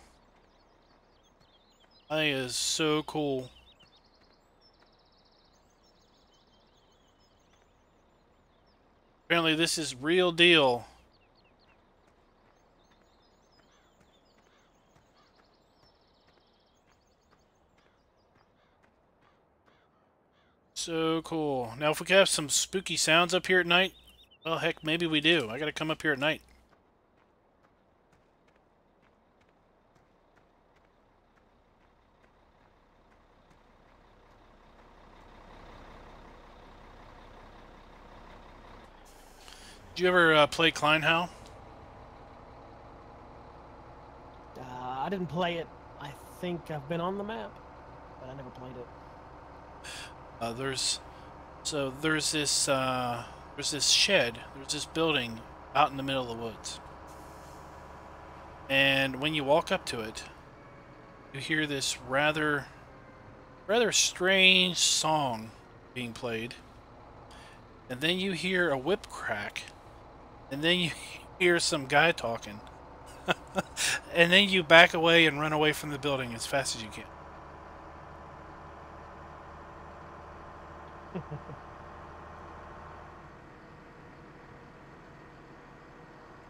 That is so cool. Apparently this is real deal. So cool. Now if we could have some spooky sounds up here at night, well heck, maybe we do. I gotta come up here at night. Did you ever play Kleinhau? I didn't play it. I think I've been on the map, but I never played it. There's this shed, there's this building out in the middle of the woods. And when you walk up to it, you hear this rather strange song being played. And then you hear a whip crack. And then you hear some guy talking. And then you back away and run away from the building as fast as you can.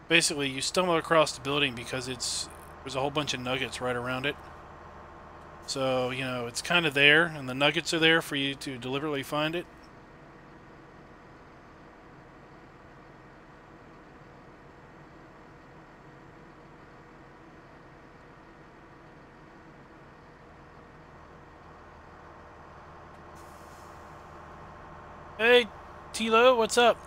Basically, you stumble across the building because there's a whole bunch of nuggets right around it. So, you know, it's kind of there, and the nuggets are there for you to deliberately find it. Hey, Tilo, what's up?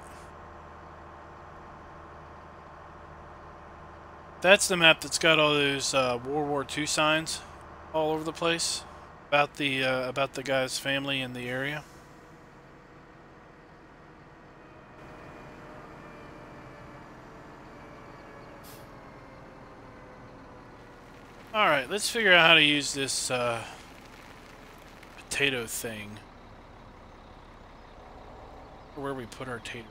That's the map that's got all those World War II signs all over the place about the guy's family in the area. All right, let's figure out how to use this potato thing. Where we put our tater.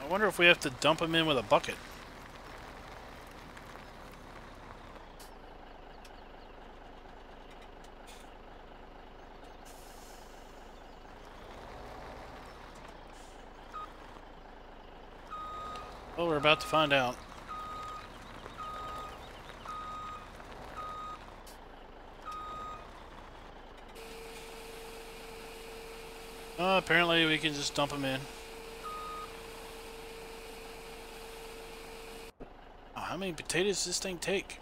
I wonder if we have to dump them in with a bucket. Well, we're about to find out. Apparently we can just dump them in. Oh, how many potatoes does this thing take?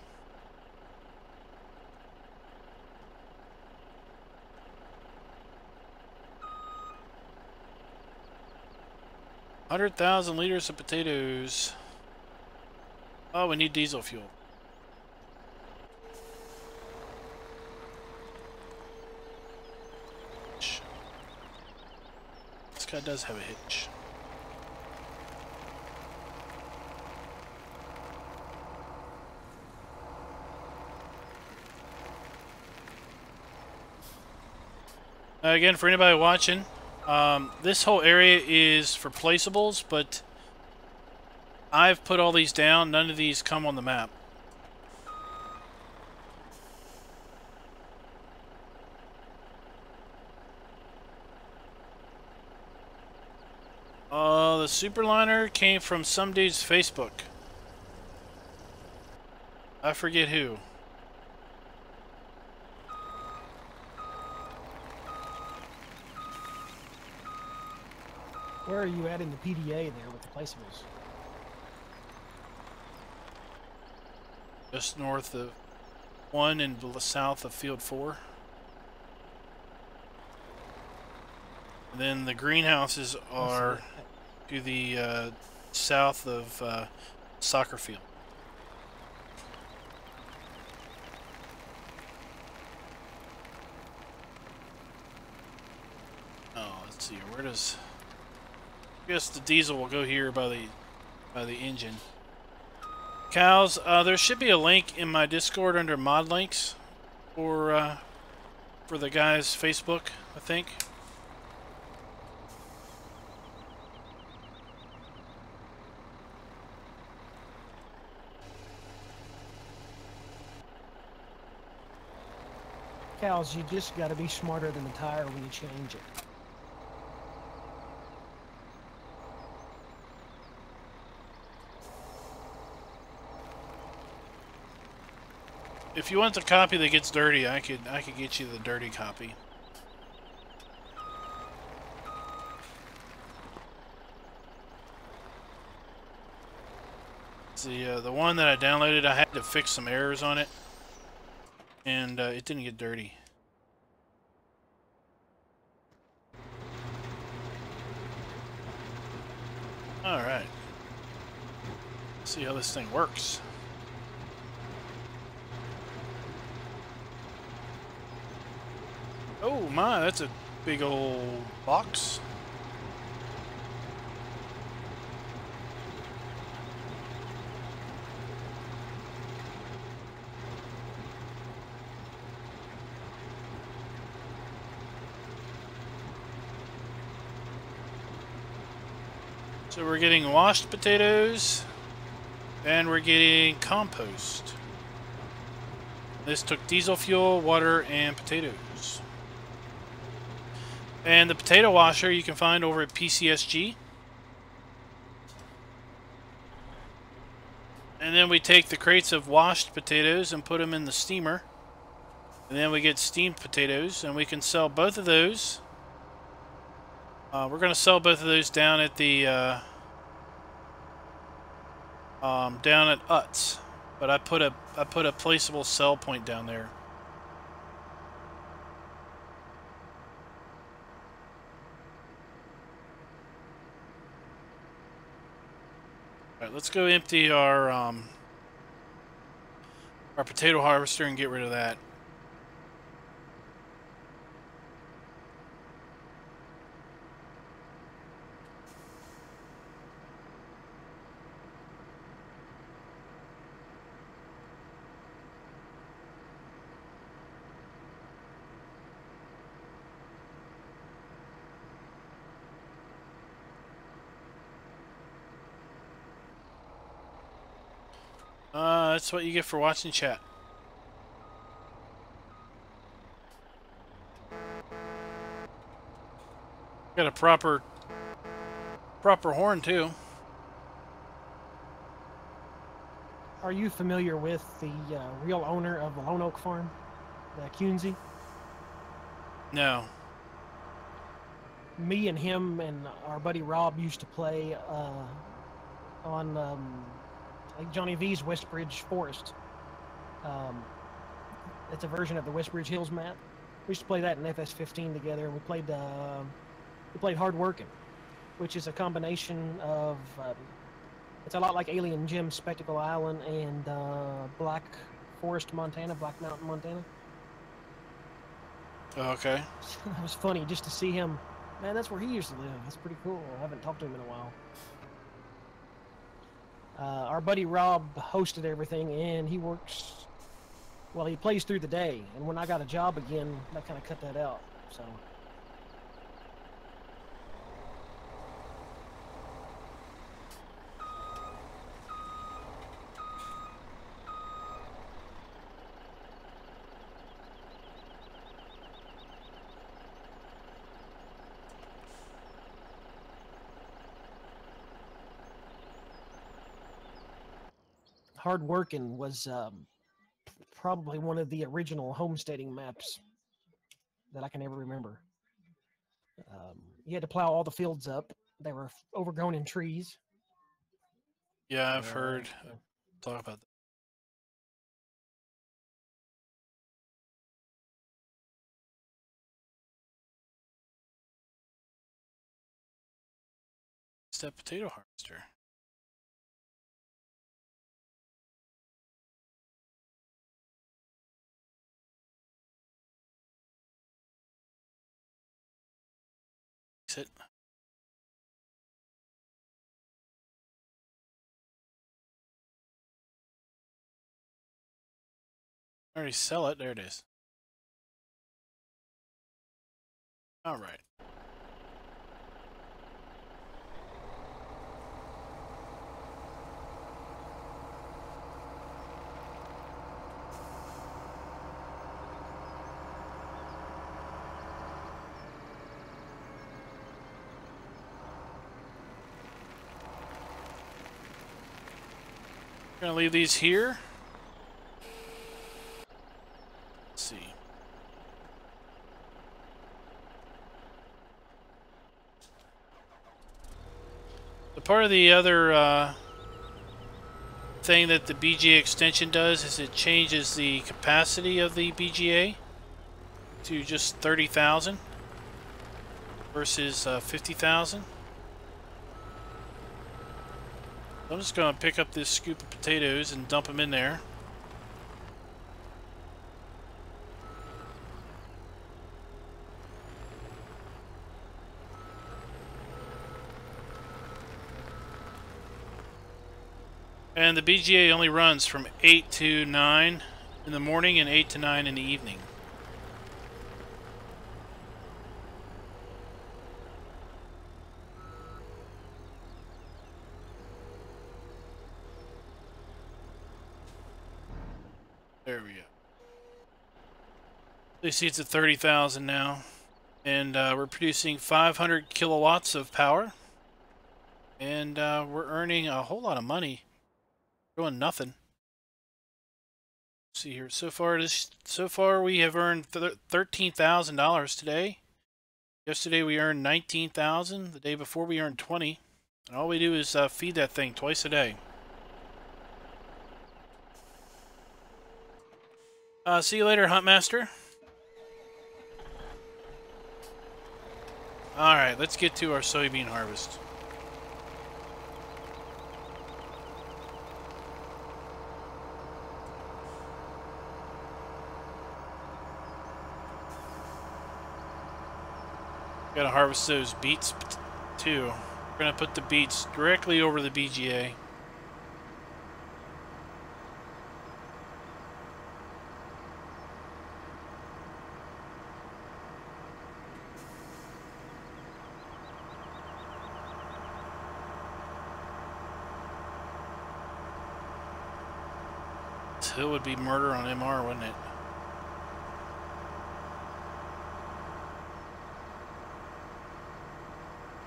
$100,000 liters of potatoes. Oh, we need diesel fuel. This guy does have a hitch. Again, for anybody watching, this whole area is for placeables, but I've put all these down. None of these come on the map. The superliner came from some dude's Facebook. I forget who. Where are you at in the PDA there with the placeables? Just north of 1 and south of Field 4. And then the greenhouses are to the south of soccer field. Oh, let's see. Where does? I guess the diesel will go here by the engine. Cows. There should be a link in my Discord under mod links for the guy's Facebook, I think. cows, you just got to be smarter than the tire when you change it. If you want the copy that gets dirty, I could get you the dirty copy. The one that I downloaded, I had to fix some errors on it, and it didn't get dirty. All right. Let's see how this thing works. Oh my, that's a big old box. So we're getting washed potatoes, and we're getting compost. This took diesel fuel, water, and potatoes. And the potato washer you can find over at PCSG. And then we take the crates of washed potatoes and put them in the steamer. And then we get steamed potatoes, and we can sell both of those. We're going to sell both of those down at the down at Utz, but I put a placeable sell point down there. All right, let's go empty our potato harvester and get rid of that. That's what you get for watching chat. Got a proper horn too. Are you familiar with the real owner of the Lone Oak Farm, Kunze? No. Me and him and our buddy Rob used to play on like Johnny V's Westbridge Forest. It's a version of the Westbridge Hills map. We used to play that in FS17 together, and we played Hard Working, which is a combination of it's a lot like Alien Jim's Spectacle Island and Black Forest, Montana, Black Mountain, Montana. Okay. It was funny just to see him. Man, that's where he used to live. That's pretty cool. I haven't talked to him in a while. Our buddy Rob hosted everything, and he works, well, he plays through the day, and when I got a job again, that kind of cut that out, so. Hard Working was probably one of the original homesteading maps that I can ever remember. You had to plow all the fields up. They were overgrown in trees. Yeah, I've heard talk about that. Step potato harvester. It. I already sell it. There it is. All right. Gonna leave these here. Let's see. The part of the other thing that the BGA extension does is it changes the capacity of the BGA to just 30,000 versus 50,000. I'm just going to pick up this scoop of potatoes and dump them in there. And the BGA only runs from 8 to 9 in the morning and 8 to 9 in the evening. There we go. You see it's at 30,000 now. And we're producing 500 kilowatts of power. And we're earning a whole lot of money. Doing nothing. Let's see here. So far we have earned $13,000 today. Yesterday we earned $19,000. The day before we earned $20,000. And all we do is feed that thing twice a day. See you later, Huntmaster. Alright, let's get to our soybean harvest. Gotta harvest those beets too. We're gonna put the beets directly over the BGA. This hill would be murder on MR, wouldn't it?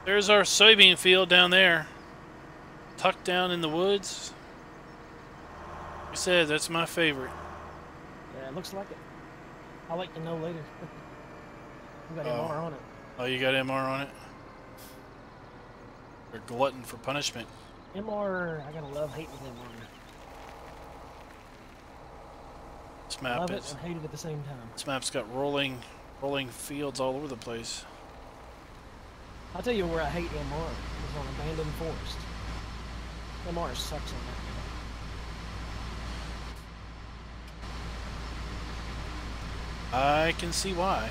There's our soybean field down there, tucked down in the woods. Like I said, that's my favorite. Yeah, it looks like it. I'll let you know later. We got MR on it. Oh, you got MR on it? They're glutton for punishment. MR, I gotta love hating MR. This map love it and hate it at the same time. This map's got rolling fields all over the place. I'll tell you where I hate MR is on abandoned forest. MR sucks on that. I can see why.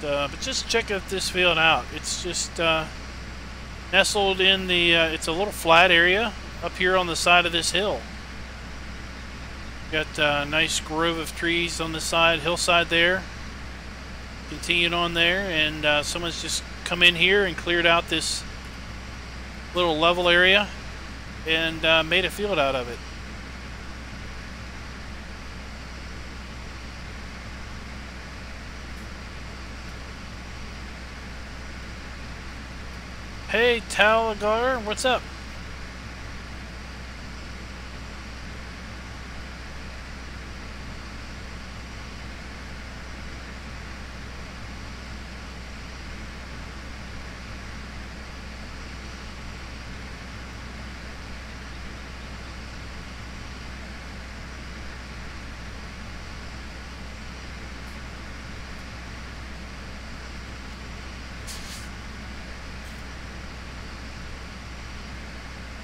But just check this field out. It's just nestled in the, it's a little flat area up here on the side of this hill. Got a nice grove of trees on the hillside there. Continued on there, and someone's just come in here and cleared out this little level area and made a field out of it. Hey, Talagar, what's up?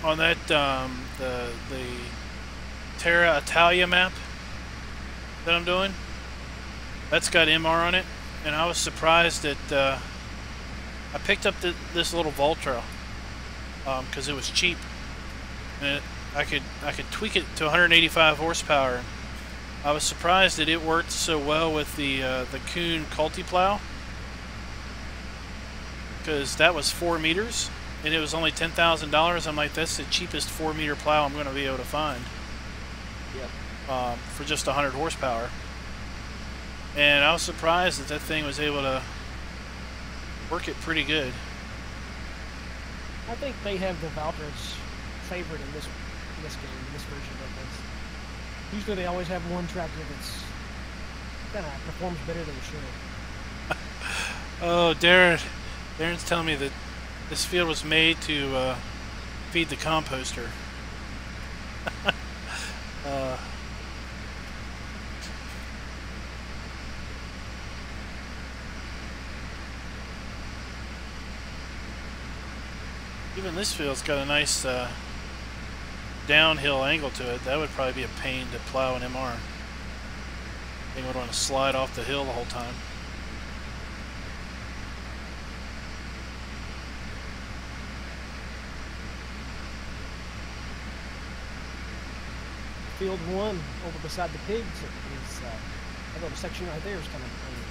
On that, the Terra Italia map that I'm doing, that's got MR on it, and I was surprised that I picked up this little Voltra because it was cheap, and I could tweak it to 185 horsepower. I was surprised that it worked so well with the Kuhn Culti plow, because that was 4 meters. And it was only $10,000. I'm like, that's the cheapest 4-meter plow I'm going to be able to find. Yep. for just 100 horsepower. And I was surprised that that thing was able to work it pretty good. I think they have the Valtry's favorite in this game, in this version of this. Usually they always have one tractor that's kind of performs better than it should. Oh, Darren's telling me that this field was made to feed the composter. Even this field's got a nice downhill angle to it. That would probably be a pain to plow an MR. I think I would want to slide off the hill the whole time. Field 1 over beside the pigs is that little section right there is kind of clean.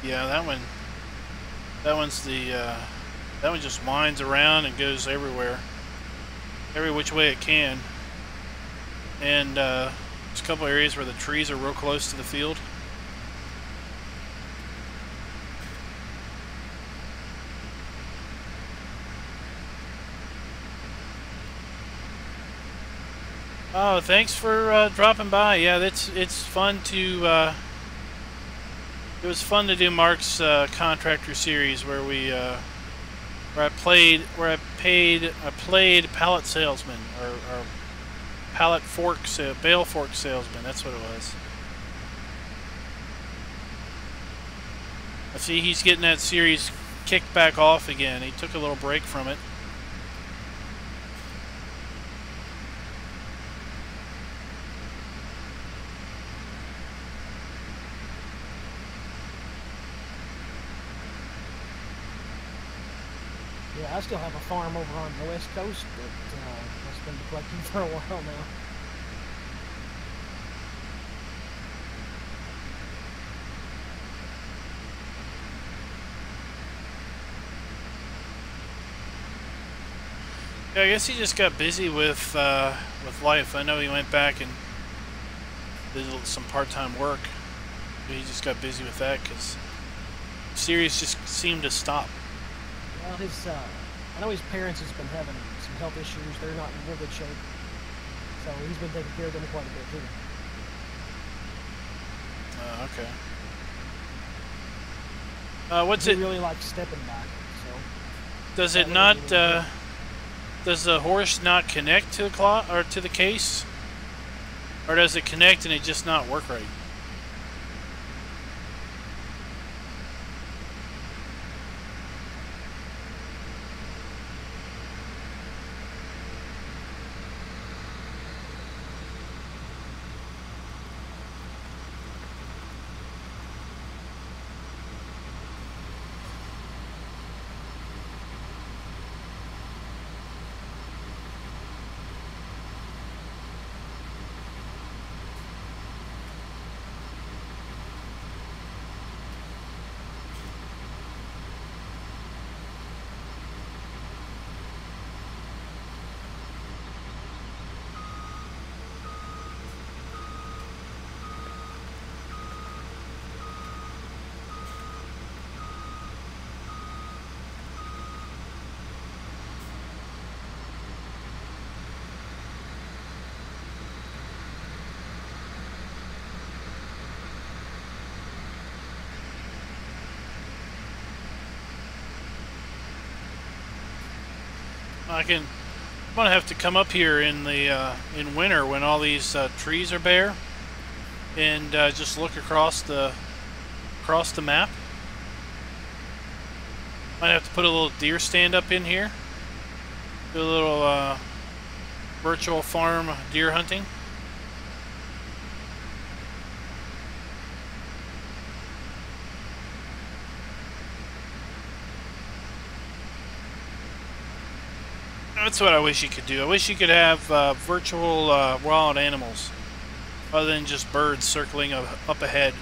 Yeah, that one's the that one just winds around and goes everywhere, every which way it can. And there's a couple areas where the trees are real close to the field. Oh, thanks for dropping by. Yeah, it's fun to. It was fun to do Mark's contractor series where I played pallet salesman or pallet fork bale fork salesman. That's what it was. I see he's getting that series kicked back off again. He took a little break from it. Yeah, I still have a farm over on the west coast that I've been neglecting for a while now. Yeah, I guess he just got busy with life. I know he went back and did some part-time work, but he just got busy with that because the series just seemed to stop. Well, I know his parents has been having some health issues. They're not in real good shape, so he's been taking care of them quite a bit too. Okay. What's it? He really likes stepping back. So does it not? Does the horse not connect to the cloth or to the case, or does it connect and it just not work right? I'm gonna have to come up here in the in winter when all these trees are bare, and just look across the map. Might have to put a little deer stand up in here. Do a little virtual farm deer hunting. That's what I wish you could do. I wish you could have virtual wild animals other than just birds circling up ahead.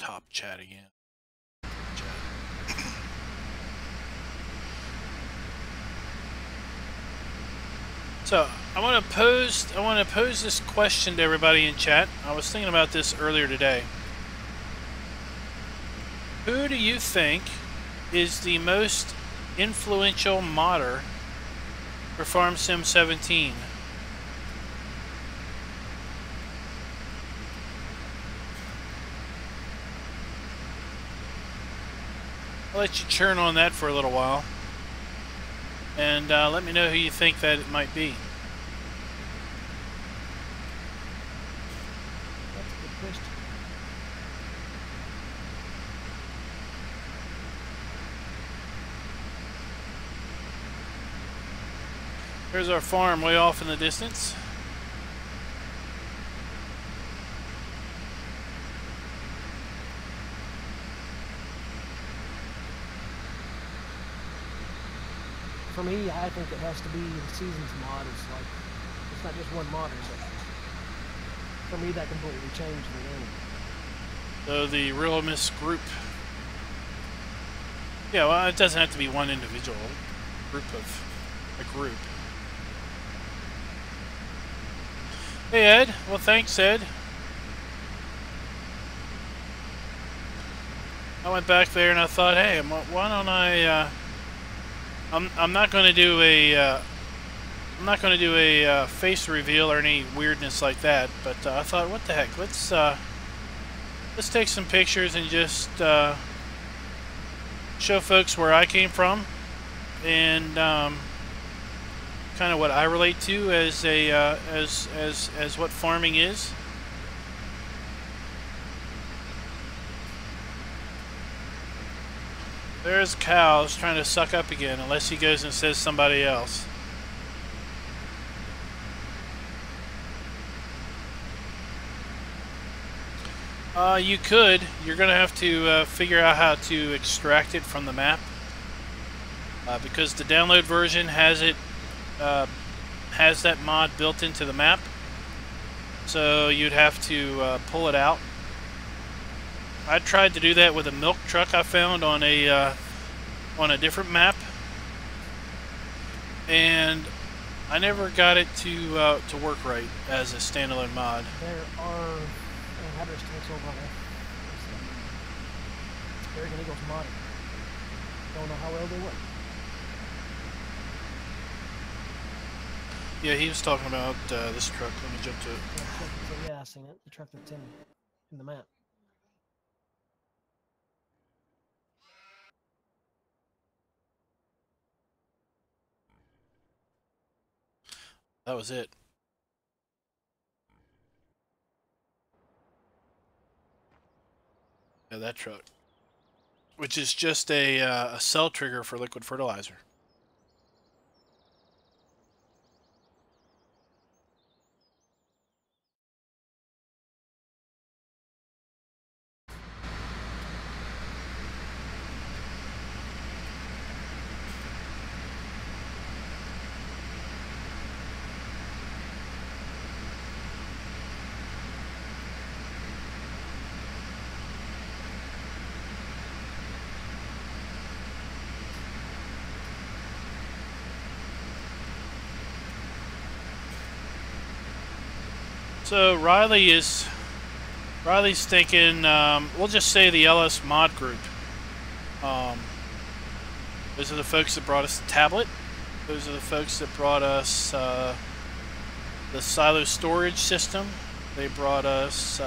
top chat again. So I want to pose this question to everybody in chat. I was thinking about this earlier today. Who do you think is the most influential modder for FS17? I'll let you churn on that for a little while. And let me know who you think that it might be. That's a good question. There's our farm way off in the distance. For me, I think it has to be the season's mod. It's not just one modder, but for me, that completely changed the game. So the Realist group. Yeah, well, it doesn't have to be one individual group of a group. Hey Ed, well thanks Ed. I went back there and I thought, hey, why don't I? I'm not going to do a face reveal or any weirdness like that. But I thought, what the heck? Let's take some pictures and just show folks where I came from and kind of what I relate to as as what farming is. There's cows trying to suck up again, unless he goes and says somebody else. You could. You're going to have to figure out how to extract it from the map. Because the download version has that mod built into the map. So you'd have to pull it out. I tried to do that with a milk truck I found on a different map, and I never got it to work right as a standalone mod. There are header sticks over on American Eagles mod. Don't know how well they work. Yeah, he was talking about this truck. Let me jump to it. Yeah, I seen it. The truck that's in the map. That was it. Yeah, that truck. Which is just a cell trigger for liquid fertilizer. So Riley's thinking, we'll just say the LS mod group. Those are the folks that brought us the tablet. Those are the folks that brought us the silo storage system. They brought us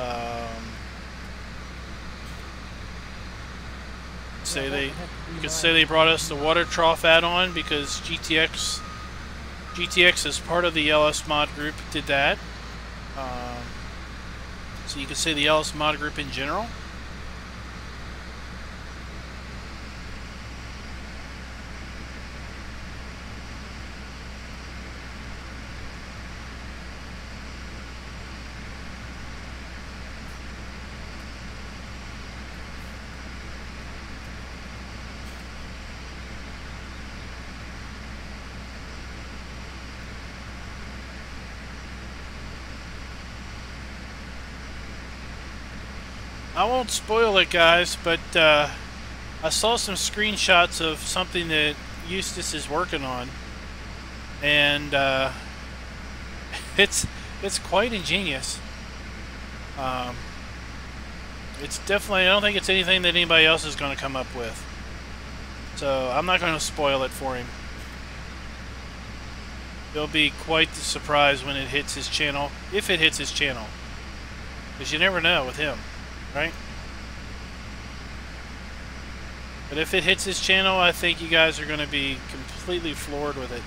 you could say they brought us the water trough add-on, because GTX as part of the LS mod group did that. So you could say the LS mod group in general. I won't spoil it, guys, but I saw some screenshots of something that Eustace is working on, and it's quite ingenious. It's definitely, I don't think it's anything that anybody else is going to come up with. So I'm not going to spoil it for him. It'll be quite the surprise when it hits his channel, if it hits his channel. Because you never know with him, right? But if it hits his channel, I think you guys are going to be completely floored with it.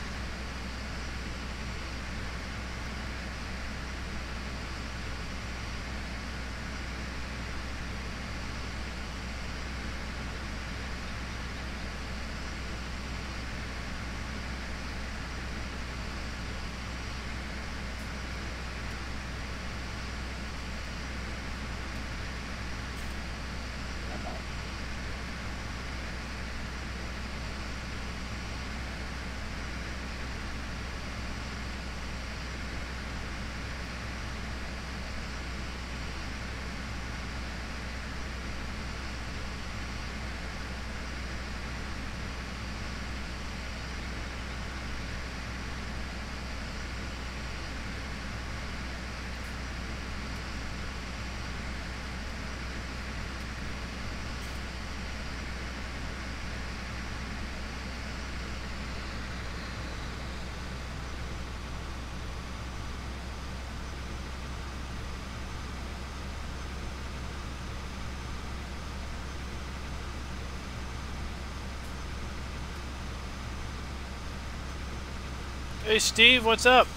Hey Steve, what's up?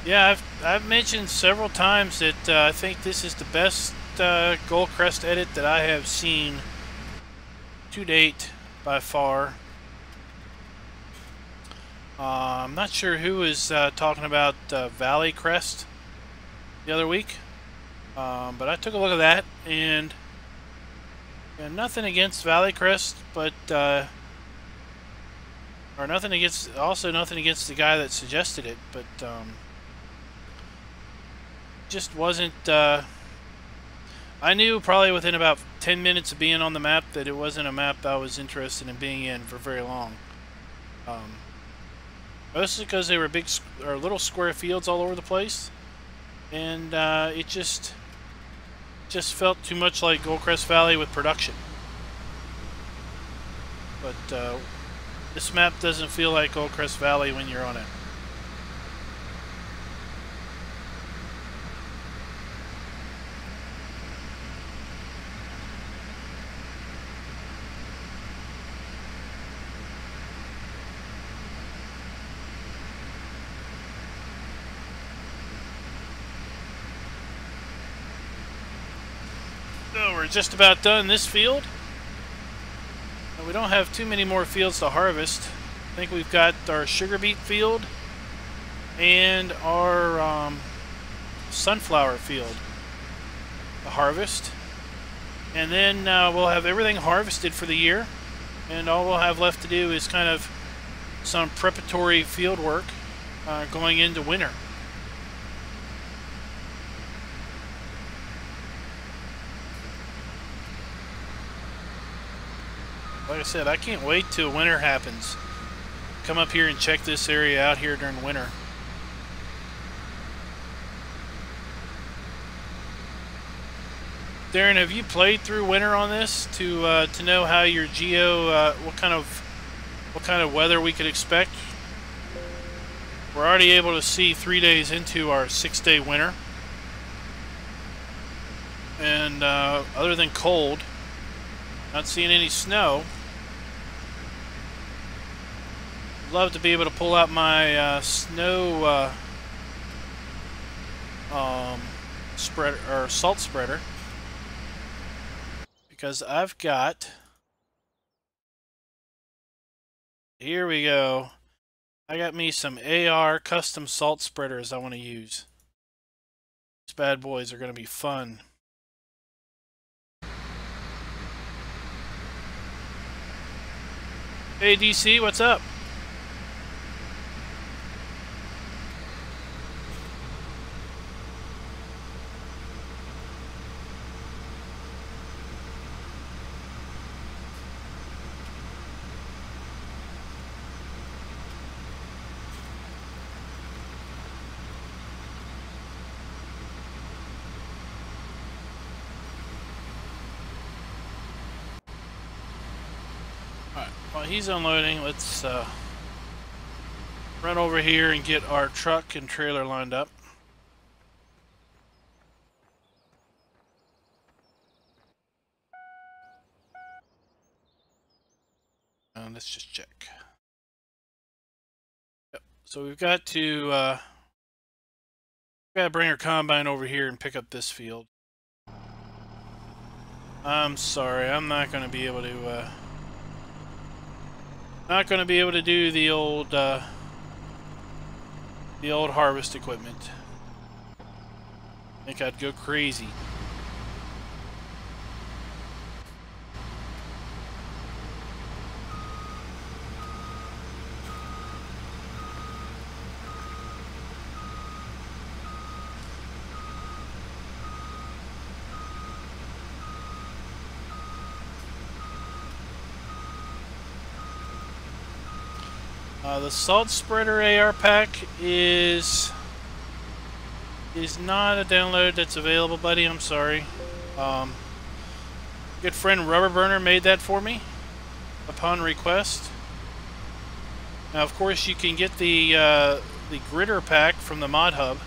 Yeah, I've mentioned several times that I think this is the best Gold Crest edit that I have seen to date by far. I'm not sure who was talking about Valley Crest the other week, but I took a look at that, and nothing against Valley Crest, but or nothing against, also nothing against the guy that suggested it, but just wasn't. I knew probably within about 10 minutes of being on the map that it wasn't a map I was interested in being in for very long. Mostly because they were big or little square fields all over the place, and it just felt too much like Gold Crest Valley with production. But this map doesn't feel like Gold Crest Valley when you're on it. So we're just about done this field. We don't have too many more fields to harvest. I think we've got our sugar beet field and our sunflower field to harvest. And then we'll have everything harvested for the year. And all we'll have left to do is kind of some preparatory field work going into winter. Like I said, I can't wait till winter happens. Come up here and check this area out here during winter. Darren, have you played through winter on this to know how your geo, what kind of weather we could expect? We're already able to see 3 days into our 6-day winter, and other than cold, not seeing any snow. Love to be able to pull out my snow spreader or salt spreader, because I've got, here we go, I got me some AR custom salt spreaders I want to use. These bad boys are going to be fun. Hey DC, what's up? Alright, while he's unloading, let's run over here and get our truck and trailer lined up. And let's just check. Yep. So we've got to gotta bring our combine over here and pick up this field. I'm sorry, I'm not gonna be able to do the old harvest equipment. I think I'd go crazy. The salt spreader AR pack is not a download that's available, buddy. I'm sorry. Good friend Rubber Burner made that for me upon request. Now, of course, you can get the gritter pack from the Mod Hub,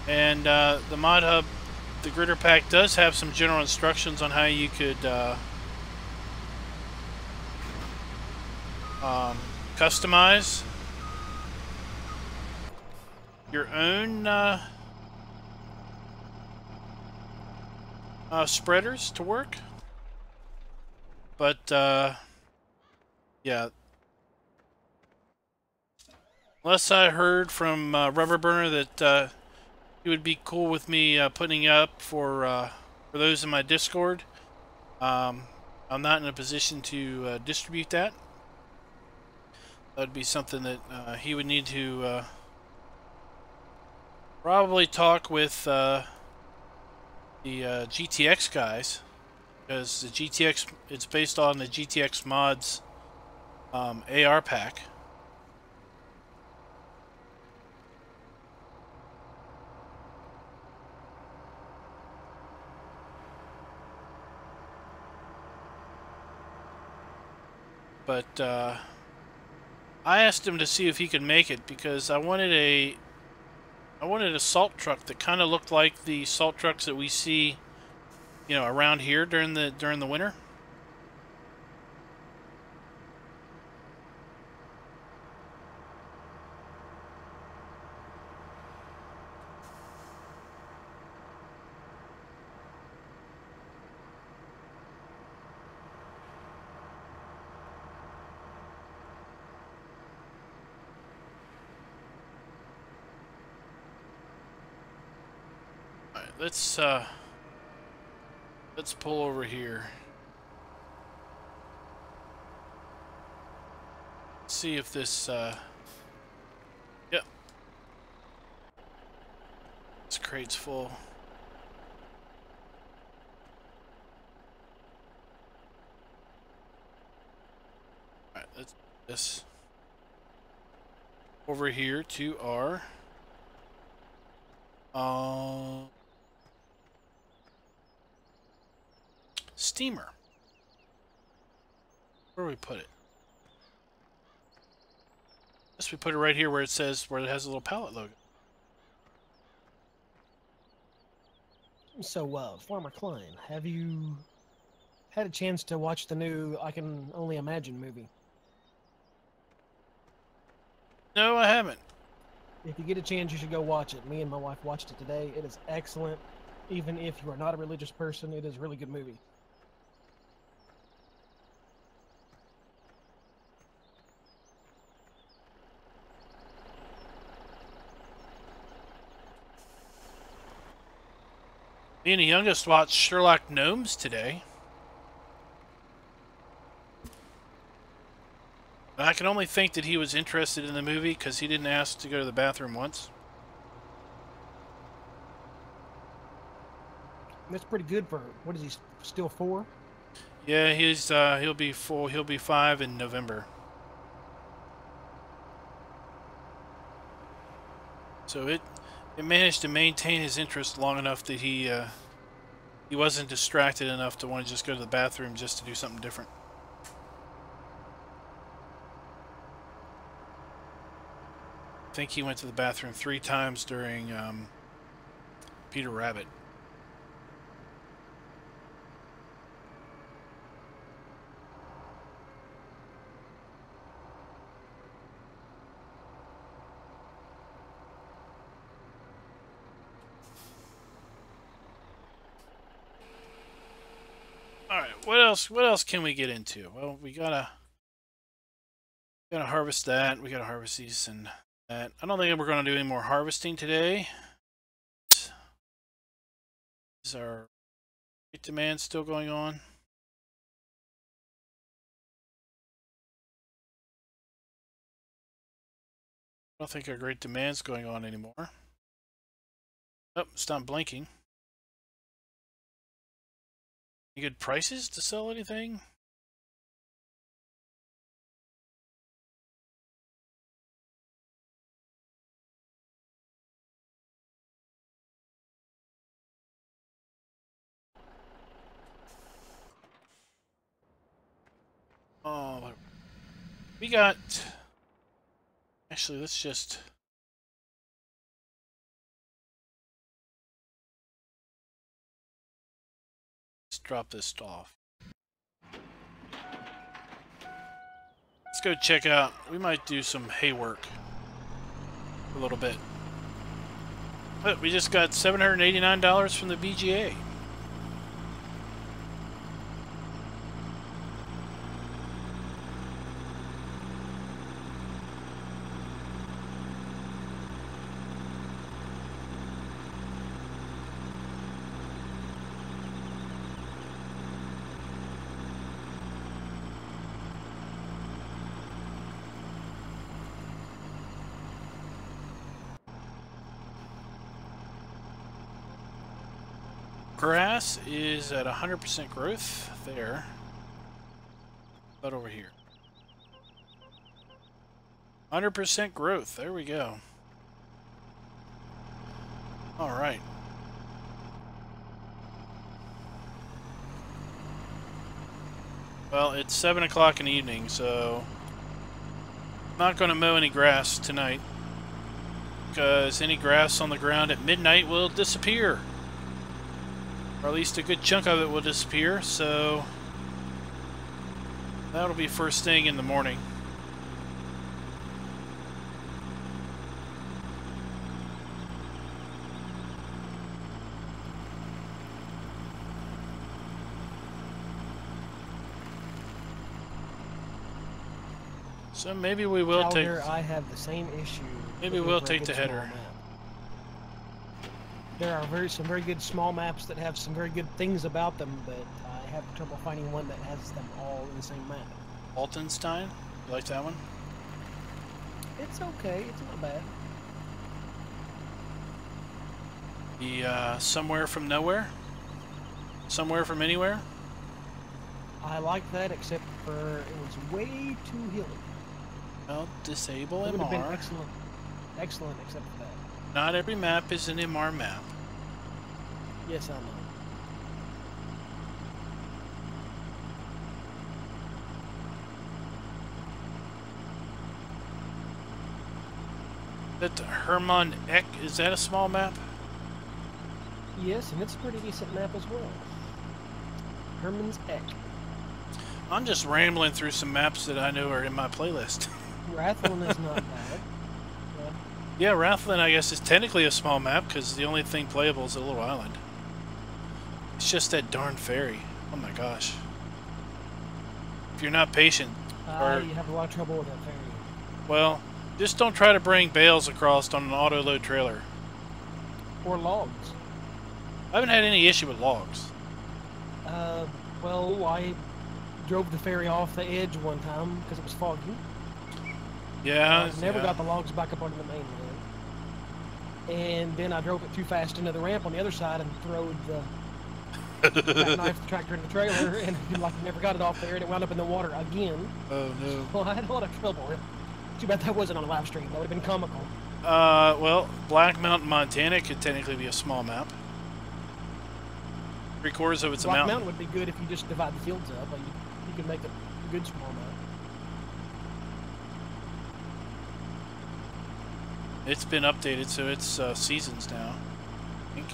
and the Mod Hub, the gritter pack does have some general instructions on how you could customize your own spreaders to work. But yeah, unless I heard from Rubber Burner that he would be cool with me putting up for those in my Discord, I'm not in a position to distribute that. That'd be something that he would need to probably talk with the GTX guys, because the GTX, it's based on the GTX mods AR pack. But I asked him to see if he could make it, because I wanted a salt truck that kind of looked like the salt trucks that we see, you know, around here during the winter. Let's pull over here. See if this yep, this crate's full. Alright, let's do this over here to our steamer. Where do we put it? Guess we put it right here where it says, where it has a little pallet logo. So, Farmer Klein, have you had a chance to watch the new I Can Only Imagine movie? No, I haven't. If you get a chance, you should go watch it. Me and my wife watched it today. It is excellent. Even if you are not a religious person, it is a really good movie. Me and the youngest watched Sherlock Gnomes today. I can only think that he was interested in the movie because he didn't ask to go to the bathroom once. That's pretty good for, what is he, still 4? Yeah, he'll be 5 in November. So it managed to maintain his interest long enough that he wasn't distracted enough to want to just go to the bathroom just to do something different. I think he went to the bathroom 3 times during Peter Rabbit. Alright, what else can we get into? Well, we gotta harvest that, we gotta harvest these and that. I don't think we're gonna do any more harvesting today. Is our demand still going on? I don't think our great demand's going on anymore. Oh, it's not blinking. Any good prices to sell anything? Oh, we got... Actually, let's just... Let's drop this off. Let's go check out. We might do some hay work. A little bit. But we just got $789 from the BGA. Grass is at 100% growth there. But over here. 100% growth. There we go. All right. Well, it's 7 o'clock in the evening, so I'm not going to mow any grass tonight because any grass on the ground at midnight will disappear. Or at least a good chunk of it will disappear, so that'll be first thing in the morning. So maybe we will take... I have the same issue. Maybe we'll take the header. There are some very good small maps that have some very good things about them, but I have trouble finding one that has them all in the same map. Altenstein? You like that one? It's okay. It's not bad. The Somewhere from Nowhere? Somewhere from Anywhere? I like that, except for it was way too hilly. Well, disable It would have been MR. excellent. Excellent, except for that. Not every map is an MR map. Yes, I know. That Hermann Eck, is that a small map? Yes, and it's a pretty decent map as well. Herman's Eck. I'm just rambling through some maps that I know are in my playlist. Rathlin is not bad. Yeah, Rathlin, I guess, is technically a small map because the only thing playable is a little island. It's just that darn ferry. Oh my gosh. If you're not patient, you have a lot of trouble with that ferry. well, just don't try to bring bales across on an auto-load trailer. Or logs. I haven't had any issue with logs. Well, I drove the ferry off the edge one time because it was foggy. Yeah. Never got the logs back up onto the mainland. And then I drove it too fast into the ramp on the other side and throwed the knife the tractor in the trailer, and like never got it off there, and it wound up in the water again. Oh no. Well, I had a lot of trouble. Too bad that wasn't on a live stream. That would have been comical. Well, Black Mountain, Montana could technically be a small map. 3/4 of it's a Black mountain. Mountain would be good if you just divide the fields up. Like you could make a good small map. It's been updated, so it's seasons now, I think.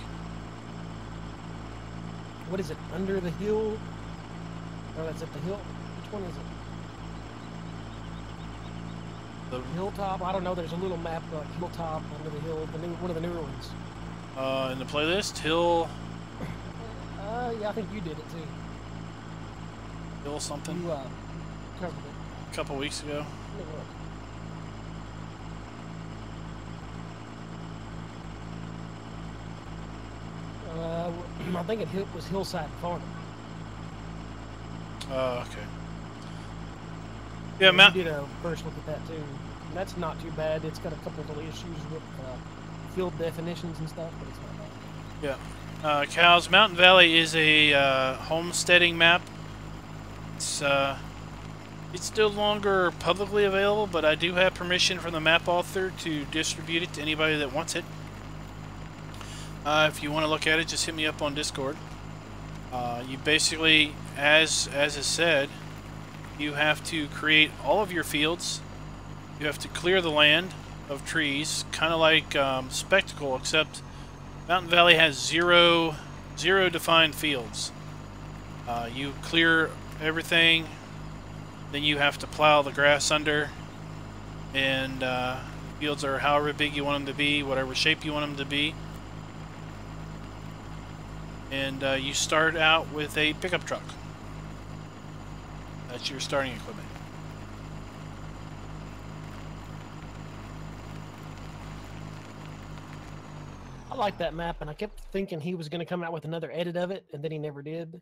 What is it? Under the hill? Oh, that's at the hill. Which one is it? The Hilltop? I don't know. There's a little map like Hilltop, Under the Hill, one of the newer ones. in the playlist, Hill Yeah, I think you did it too. something. You covered it. A couple weeks ago. Let me look. I think it was Hillside Farm. Oh, okay. Yeah, We did a first look at that too. And that's not too bad. It's got a couple of little issues with field definitions and stuff, but it's not bad. Yeah. Cows Mountain Valley is a homesteading map. It's no longer publicly available, but I do have permission from the map author to distribute it to anybody that wants it. If you want to look at it, just hit me up on Discord. You basically, as is said, you have to create all of your fields. You have to clear the land of trees, kind of like Spectacle, except Mountain Valley has zero defined fields. You clear everything, then you have to plow the grass under, and fields are however big you want them to be, whatever shape you want them to be. And you start out with a pickup truck. That's your starting equipment. I like that map, and I kept thinking he was going to come out with another edit of it, and then he never did.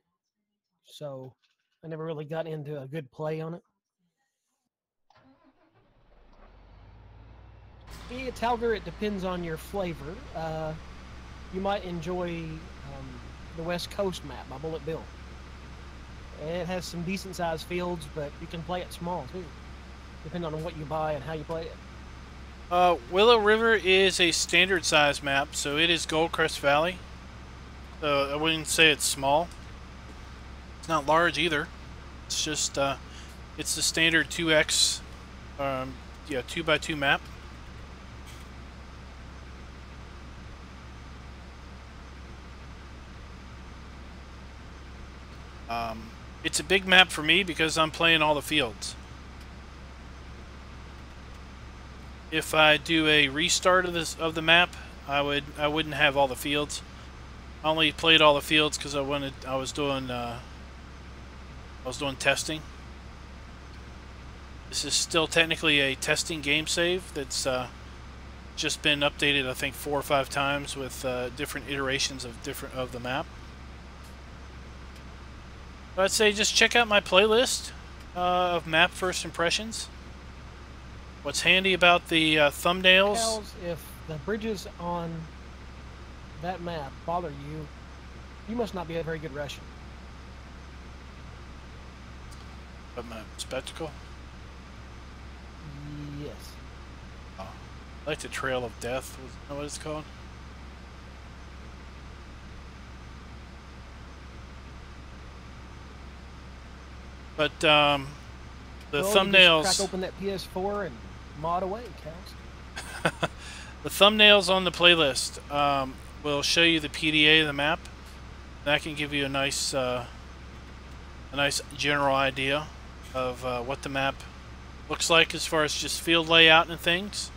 So I never really got into a good play on it. Yeah, Talger, it depends on your flavor. You might enjoy the West Coast map by Bullet Bill. It has some decent sized fields, but you can play it small too, depending on what you buy and how you play it. Willow River is a standard size map, so it is Gold Crest Valley. So I wouldn't say it's small. It's not large either. It's just it's the standard 2x, 2x2 map. It's a big map for me because I'm playing all the fields. If I do a restart of the map, I wouldn't have all the fields. I only played all the fields because I was doing testing. This is still technically a testing game save that's just been updated, I think 4 or 5 times with different iterations of the map. I'd say just check out my playlist of map first impressions. What's handy about the thumbnails? If the bridges on that map bother you, you must not be a very good Russian. What map? Spectacle? Yes. Oh. I like the Trail of Death. Is that what it's called? But the thumbnails. Just crack open that PS4 and mod away, cows. The thumbnails on the playlist will show you the PDA of the map. That can give you a nice general idea of what the map looks like as far as just field layout and things.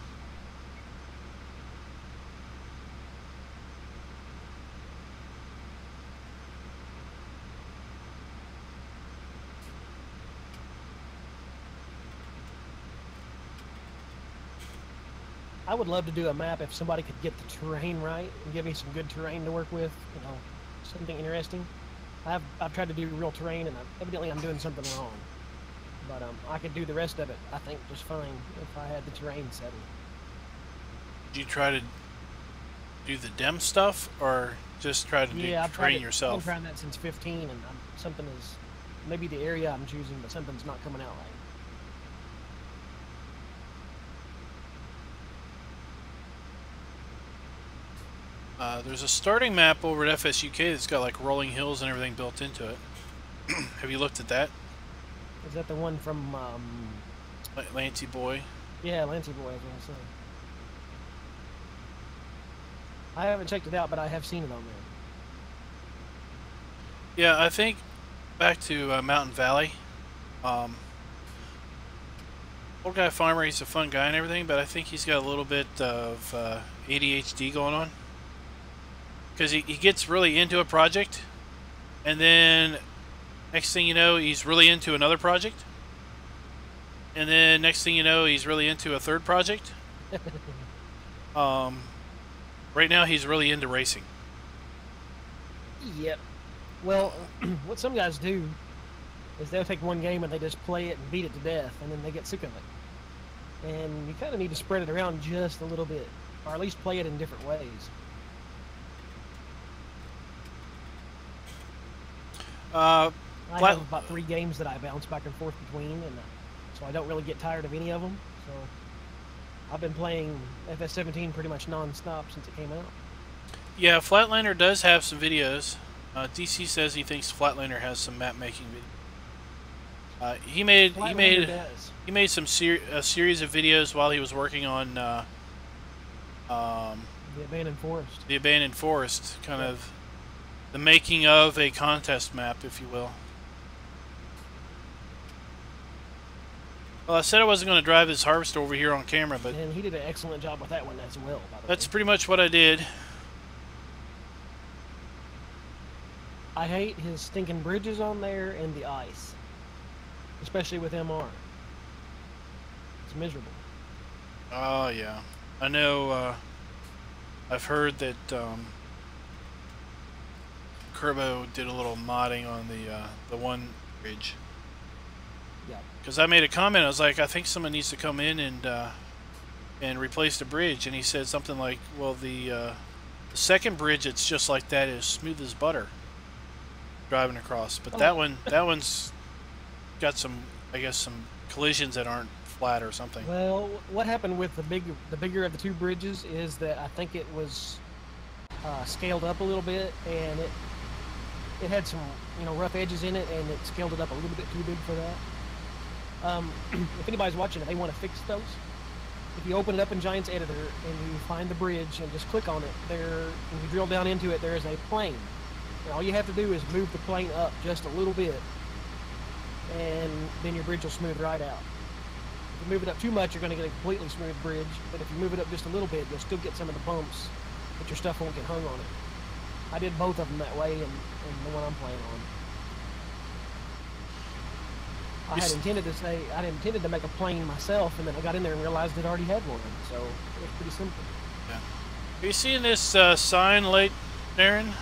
I would love to do a map if somebody could get the terrain right and give me some good terrain to work with. You know, something interesting. I've tried to do real terrain, and evidently I'm doing something wrong. But I could do the rest of it, I think, just fine if I had the terrain settled. Did you try to do the dem stuff, or just try to train yourself? I've been trying that since 15, and something is, maybe the area I'm choosing, but something's not coming out right. There's a starting map over at FSUK that's got like rolling hills and everything built into it. Have you looked at that? Is that the one from Lancey Boy? Yeah, Lancey Boy, I was gonna say. I haven't checked it out, but I have seen it on there. Yeah, I think back to Mountain Valley. Old guy farmer, he's a fun guy and everything, but I think he's got a little bit of ADHD going on. Because he gets really into a project, and then next thing you know, he's really into another project. And then next thing you know, he's really into a third project. Right now, he's really into racing. Yep. Well, what some guys do is they'll take one game and they just play it and beat it to death, and then they get sick of it. And you kind of need to spread it around just a little bit, or at least play it in different ways. I have about 3 games that I bounce back and forth between, and so I don't really get tired of any of them. So I've been playing FS17 pretty much non-stop since it came out. Yeah, Flatliner does have some videos. DC says he thinks Flatliner has some map making videos. He made some a series of videos while he was working on the Abandoned Forest. The Abandoned Forest, kind of the making of a contest map, if you will. Well, I said I wasn't going to drive this harvester over here on camera, but... And he did an excellent job with that one as well, by the way. That's pretty much what I did. I hate his stinking bridges on there and the ice. Especially with MR. It's miserable. Oh, yeah. I know, I've heard that, Kerbo did a little modding on the one bridge. Yeah. Because I made a comment, I was like, I think someone needs to come in and replace the bridge, and he said something like, well, the second bridge that's just like that is smooth as butter driving across, but that one's got some, I guess, some collisions that aren't flat or something. Well, what happened with the bigger of the 2 bridges is that I think it was scaled up a little bit, and it had some, you know, rough edges in it, and it scaled it up a little bit too big for that. If anybody's watching it, they want to fix those. If you open it up in Giants Editor and you find the bridge and just click on it, when you drill down into it, there is a plane. And all you have to do is move the plane up just a little bit, and then your bridge will smooth right out. If you move it up too much, you're going to get a completely smooth bridge, but if you move it up just a little bit, you'll still get some of the bumps, but your stuff won't get hung on it. I did both of them that way, and the one I'm playing on. I had intended to make a plane myself, and then I got in there and realized it already had one, so it was pretty simple. Yeah. Are you seeing this sign late, Darren?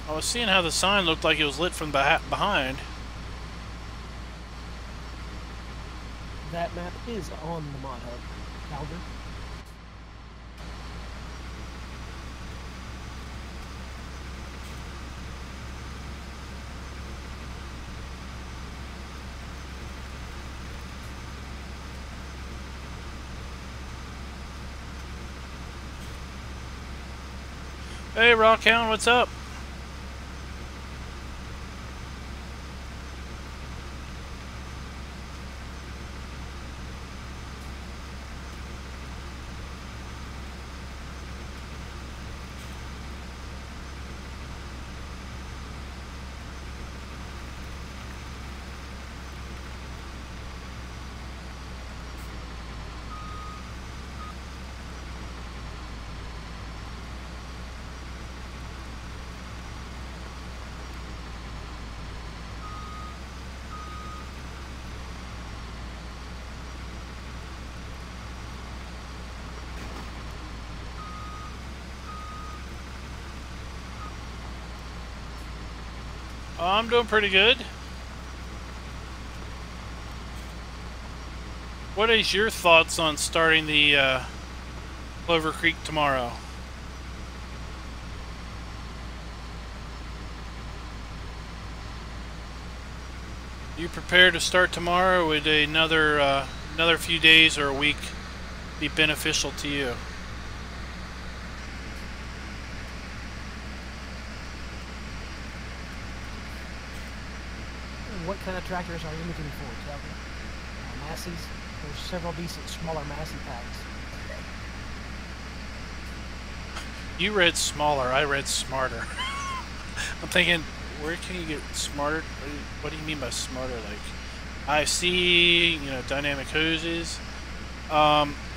I was seeing how the sign looked like it was lit from behind. That map is on the mod hub, Calder. Hey, Rockhound, what's up? I'm doing pretty good. What is your thoughts on starting the Clover Creek tomorrow? You prepare to start tomorrow? Would another few days or a week be beneficial to you? What kind of tractors are you looking for, Kelvin? Masseys? There's several decent smaller Massey packs. You read smaller, I read smarter. I'm thinking, where can you get smarter? What do you mean by smarter? Like, I see, you know, dynamic hoses.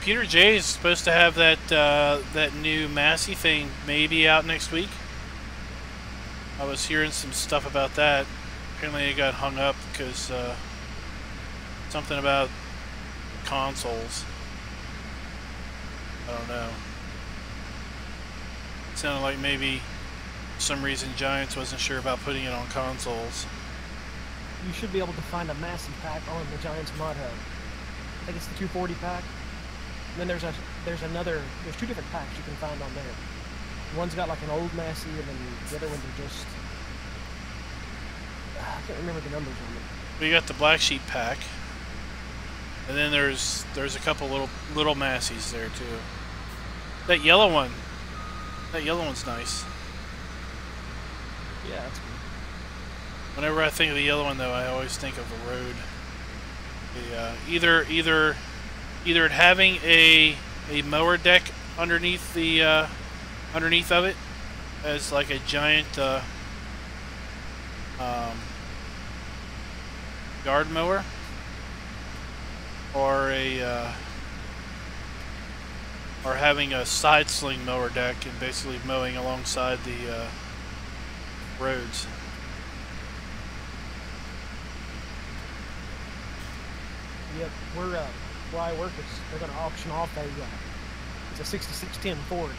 Peter J is supposed to have that that new Massey thing maybe out next week. I was hearing some stuff about that. Apparently it got hung up because something about consoles. I don't know. It sounded like maybe for some reason Giants wasn't sure about putting it on consoles. You should be able to find a Massey pack on the Giants Mod Hub. I think it's the 240 pack. And then there's two different packs you can find on there. One's got like an old Massey, and then the other ones are just, I can't remember the numbers on it. We got the Black Sheep pack, and then there's a couple little Masseys there too. That yellow one's nice. Yeah, that's good. Whenever I think of the yellow one, though, I always think of the road. Either it having a mower deck underneath the underneath of it as like a giant yard mower, or or having a side sling mower deck and basically mowing alongside the roads. Yep, where I work, they're going to auction off it's a 6610 Ford,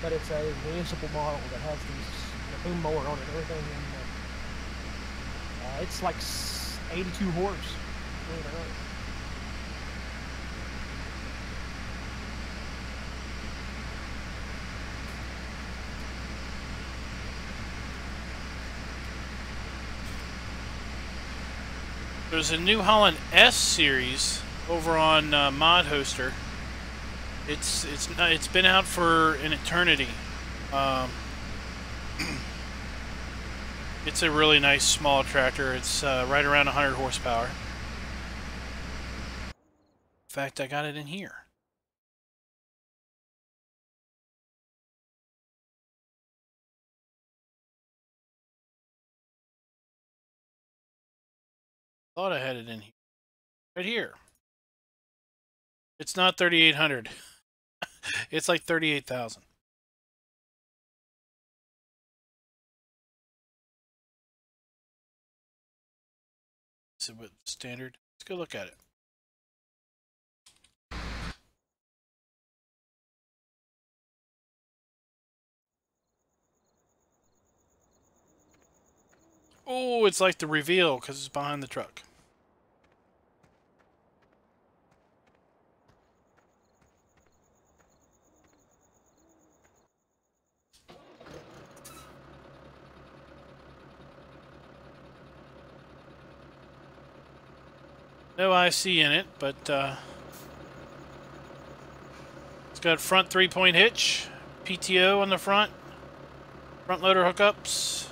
but it's a municipal model that has the boom mower on it and everything, and it's like 82 horse. There's a New Holland S series over on Mod Hoster. It's been out for an eternity. It's a really nice small tractor. It's right around 100 horsepower. In fact, I got it in here. Thought I had it in here. Right here. It's not 3,800. It's like 38,000. Is it with standard? Let's go look at it. Oh, it's like the reveal because it's behind the truck. No IC in it, but it's got front 3-point hitch, PTO on the front loader hookups.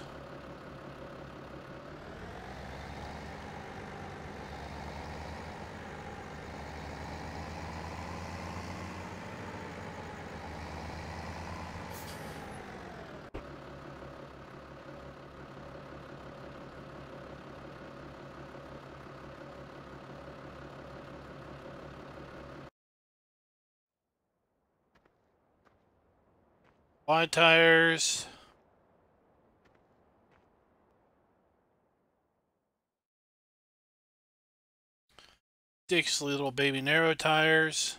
Wide tires. Ridiculously little baby narrow tires.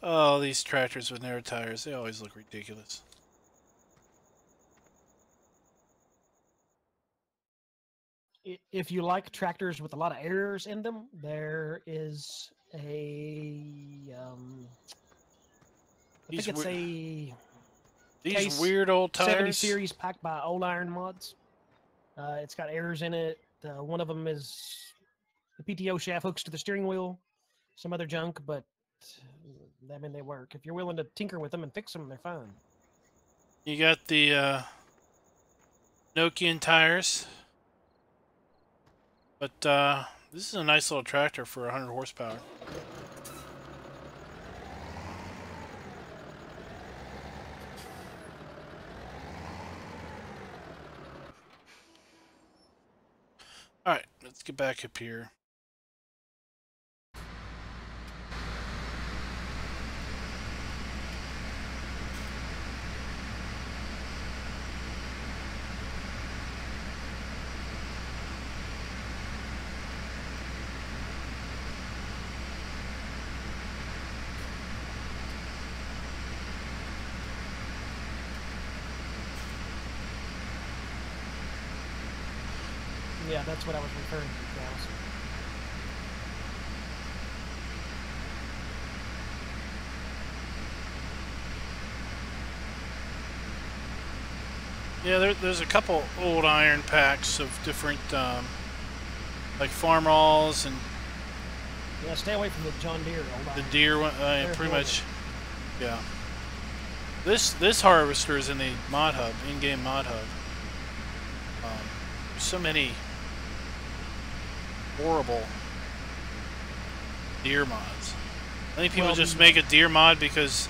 Oh, these tractors with narrow tires, they always look ridiculous. if you like tractors with a lot of errors in them, there is a I think it's a these weird old tires. 70 series packed by Old Iron Mods. It's got errors in it. One of them is the PTO shaft hooks to the steering wheel. Some other junk, but I mean they work. If you're willing to tinker with them and fix them, they're fine. You got the Nokian tires. But this is a nice little tractor for 100 horsepower. Alright, let's get back up here. Yeah, that's what I was referring to, Klaus. Yeah, there's a couple old iron packs of different, like Farm-Alls and... Yeah, stay away from the John Deere old iron. The Deere one, pretty much, yeah. This harvester is in the mod hub, in-game mod hub. There's so many horrible Deere mods. I think people just make a Deere mod because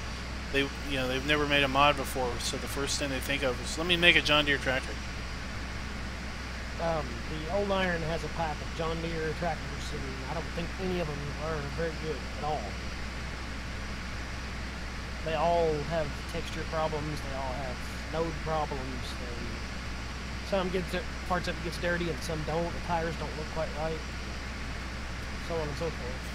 they've never made a mod before, so the first thing they think of is, let me make a John Deere tractor. The Old Iron has a pack of John Deere tractors, and I don't think any of them are very good at all. They all have texture problems, they all have node problems, some parts of it gets dirty and some don't, the tires don't look quite right, so on and so forth.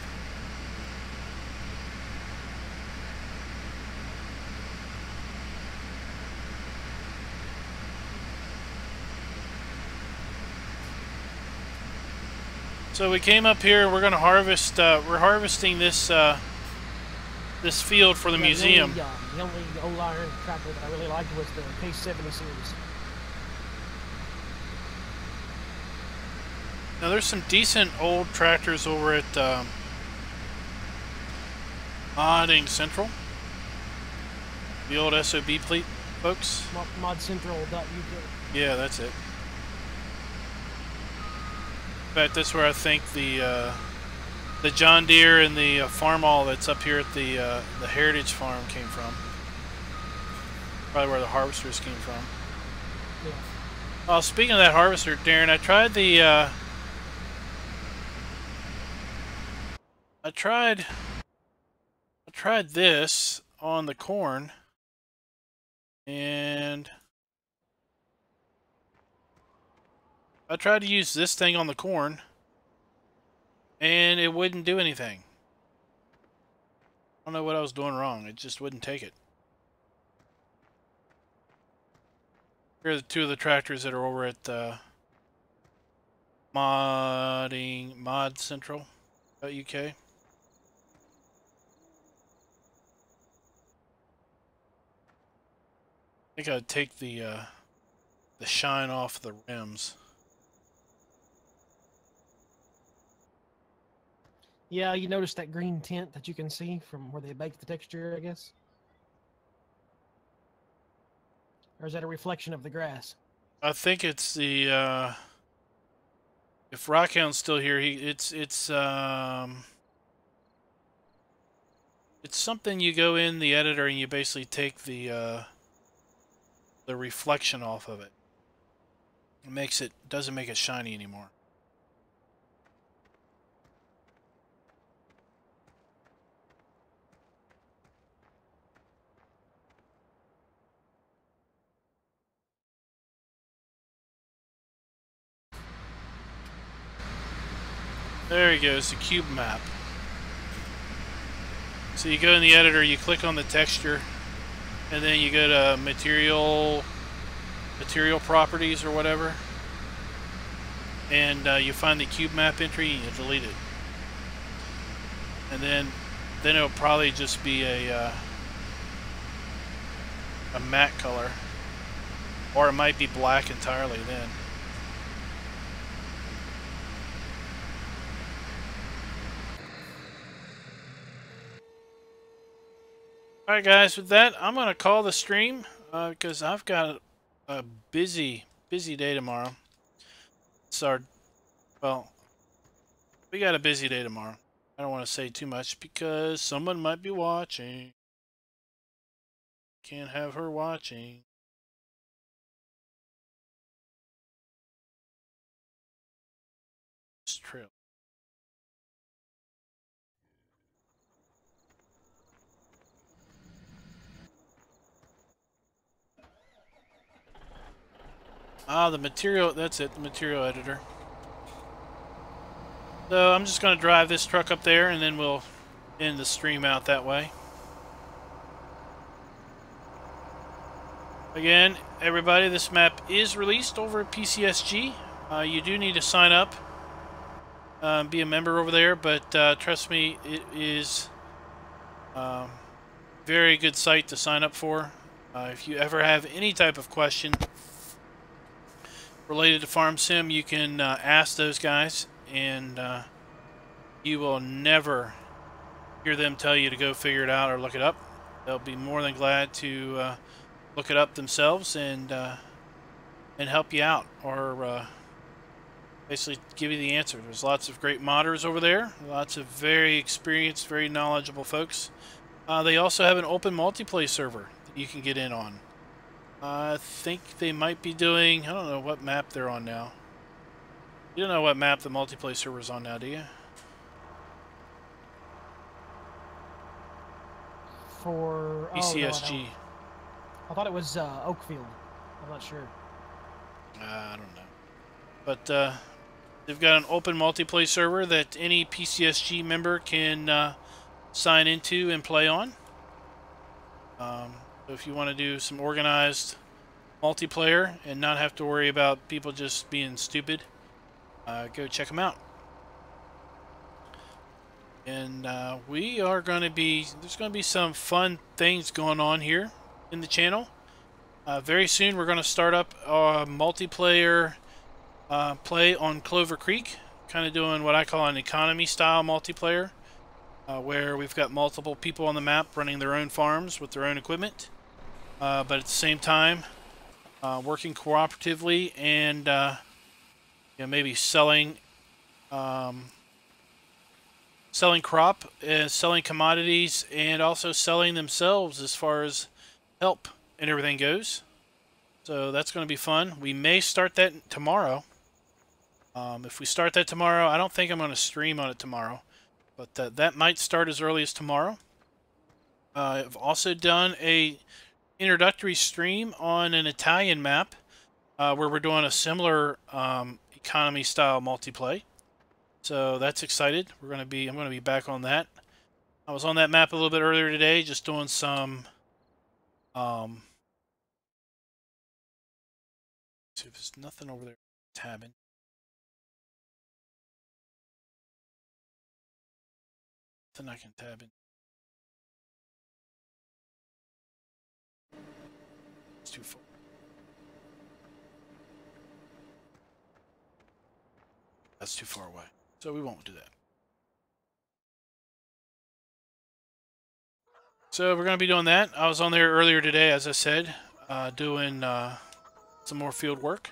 So we came up here. We're going to harvest. We're harvesting this this field for the museum. The only old iron tractor that I really liked was the FS17 series. Now there's some decent old tractors over at Modding Central. The old SOB fleet, folks. Modcentral.uk. Yeah, that's it. In fact, that's where I think the John Deere and the Farm-All that's up here at the Heritage Farm came from. Probably where the harvesters came from. Yeah. Well, speaking of that harvester, Darren, I tried the I tried this on the corn, and I tried to use this thing on the corn, and it wouldn't do anything. I don't know what I was doing wrong. It just wouldn't take it. Here are the two of the tractors that are over at Modcentral.uk. I think I'd take the shine off the rims. Yeah, you notice that green tint that you can see from where they baked the texture, I guess? Or is that a reflection of the grass? I think it's the if Rockhound's still here, it's something you go in the editor and you basically take the reflection off of it. It doesn't make it shiny anymore. There he goes, the cube map. So you go in the editor, you click on the texture, and then you go to material properties or whatever. and you find the cube map entry and you delete it. And then it'll probably just be a matte color, or it might be black entirely then. Alright guys, with that, I'm going to call the stream because I've got a busy day tomorrow. Well, we got a busy day tomorrow. I don't want to say too much because someone might be watching. Can't have her watching. It's true. Ah, the material, that's it, the material editor. So I'm just going to drive this truck up there and then we'll end the stream out that way. Again, everybody, this map is released over at PCSG. You do need to sign up, be a member over there, but trust me, it is a very good site to sign up for. If you ever have any type of question related to Farm Sim, you can ask those guys, and you will never hear them tell you to go figure it out or look it up. They'll be more than glad to look it up themselves and help you out, or basically give you the answer. There's lots of great modders over there, lots of very experienced, very knowledgeable folks. They also have an open multiplayer server that you can get in on. I think they might be doing, I don't know what map they're on now. You don't know what map the multiplayer server's on now, do you? For PCSG. Oh, no, I thought it was Oakfield. I'm not sure. I don't know. But they've got an open multiplayer server that any PCSG member can sign into and play on. So if you want to do some organized multiplayer and not have to worry about people just being stupid, go check them out. And we are going to be, there's going to be some fun things going on here in the channel. Very soon we're going to start up a multiplayer play on Clover Creek, kind of doing what I call an economy style multiplayer, where we've got multiple people on the map running their own farms with their own equipment, but at the same time working cooperatively and you know, maybe selling crop, selling commodities, and also selling themselves as far as help and everything goes. So that's going to be fun. We may start that tomorrow. If we start that tomorrow, I don't think I'm going to stream on it tomorrow, but that might start as early as tomorrow. I've also done a introductory stream on an Italian map where we're doing a similar economy style multiplay. So that's excited. I'm going to be back on that. I was on that map a little bit earlier today, just doing some see if there's nothing over there tabbing. Then I can tab in. It's too far. That's too far away. So we won't do that. So we're going to be doing that. I was on there earlier today, as I said, doing some more field work.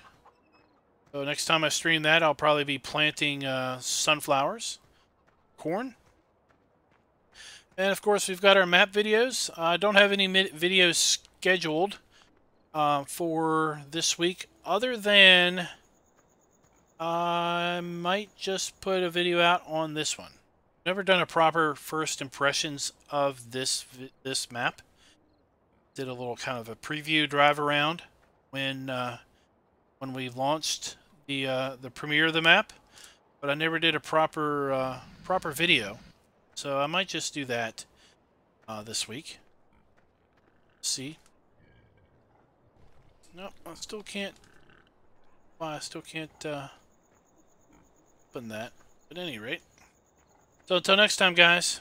So next time I stream that, I'll probably be planting sunflowers, corn. And of course, we've got our map videos. I don't have any videos scheduled for this week, other than I might just put a video out on this one. Never done a proper first impressions of this map. Did a little kind of a preview drive around when we launched the premiere of the map, but I never did a proper video. So I might just do that this week. See? Nope, I still can't. Well, I still can't. open that. At any rate. So until next time, guys.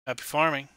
Happy farming.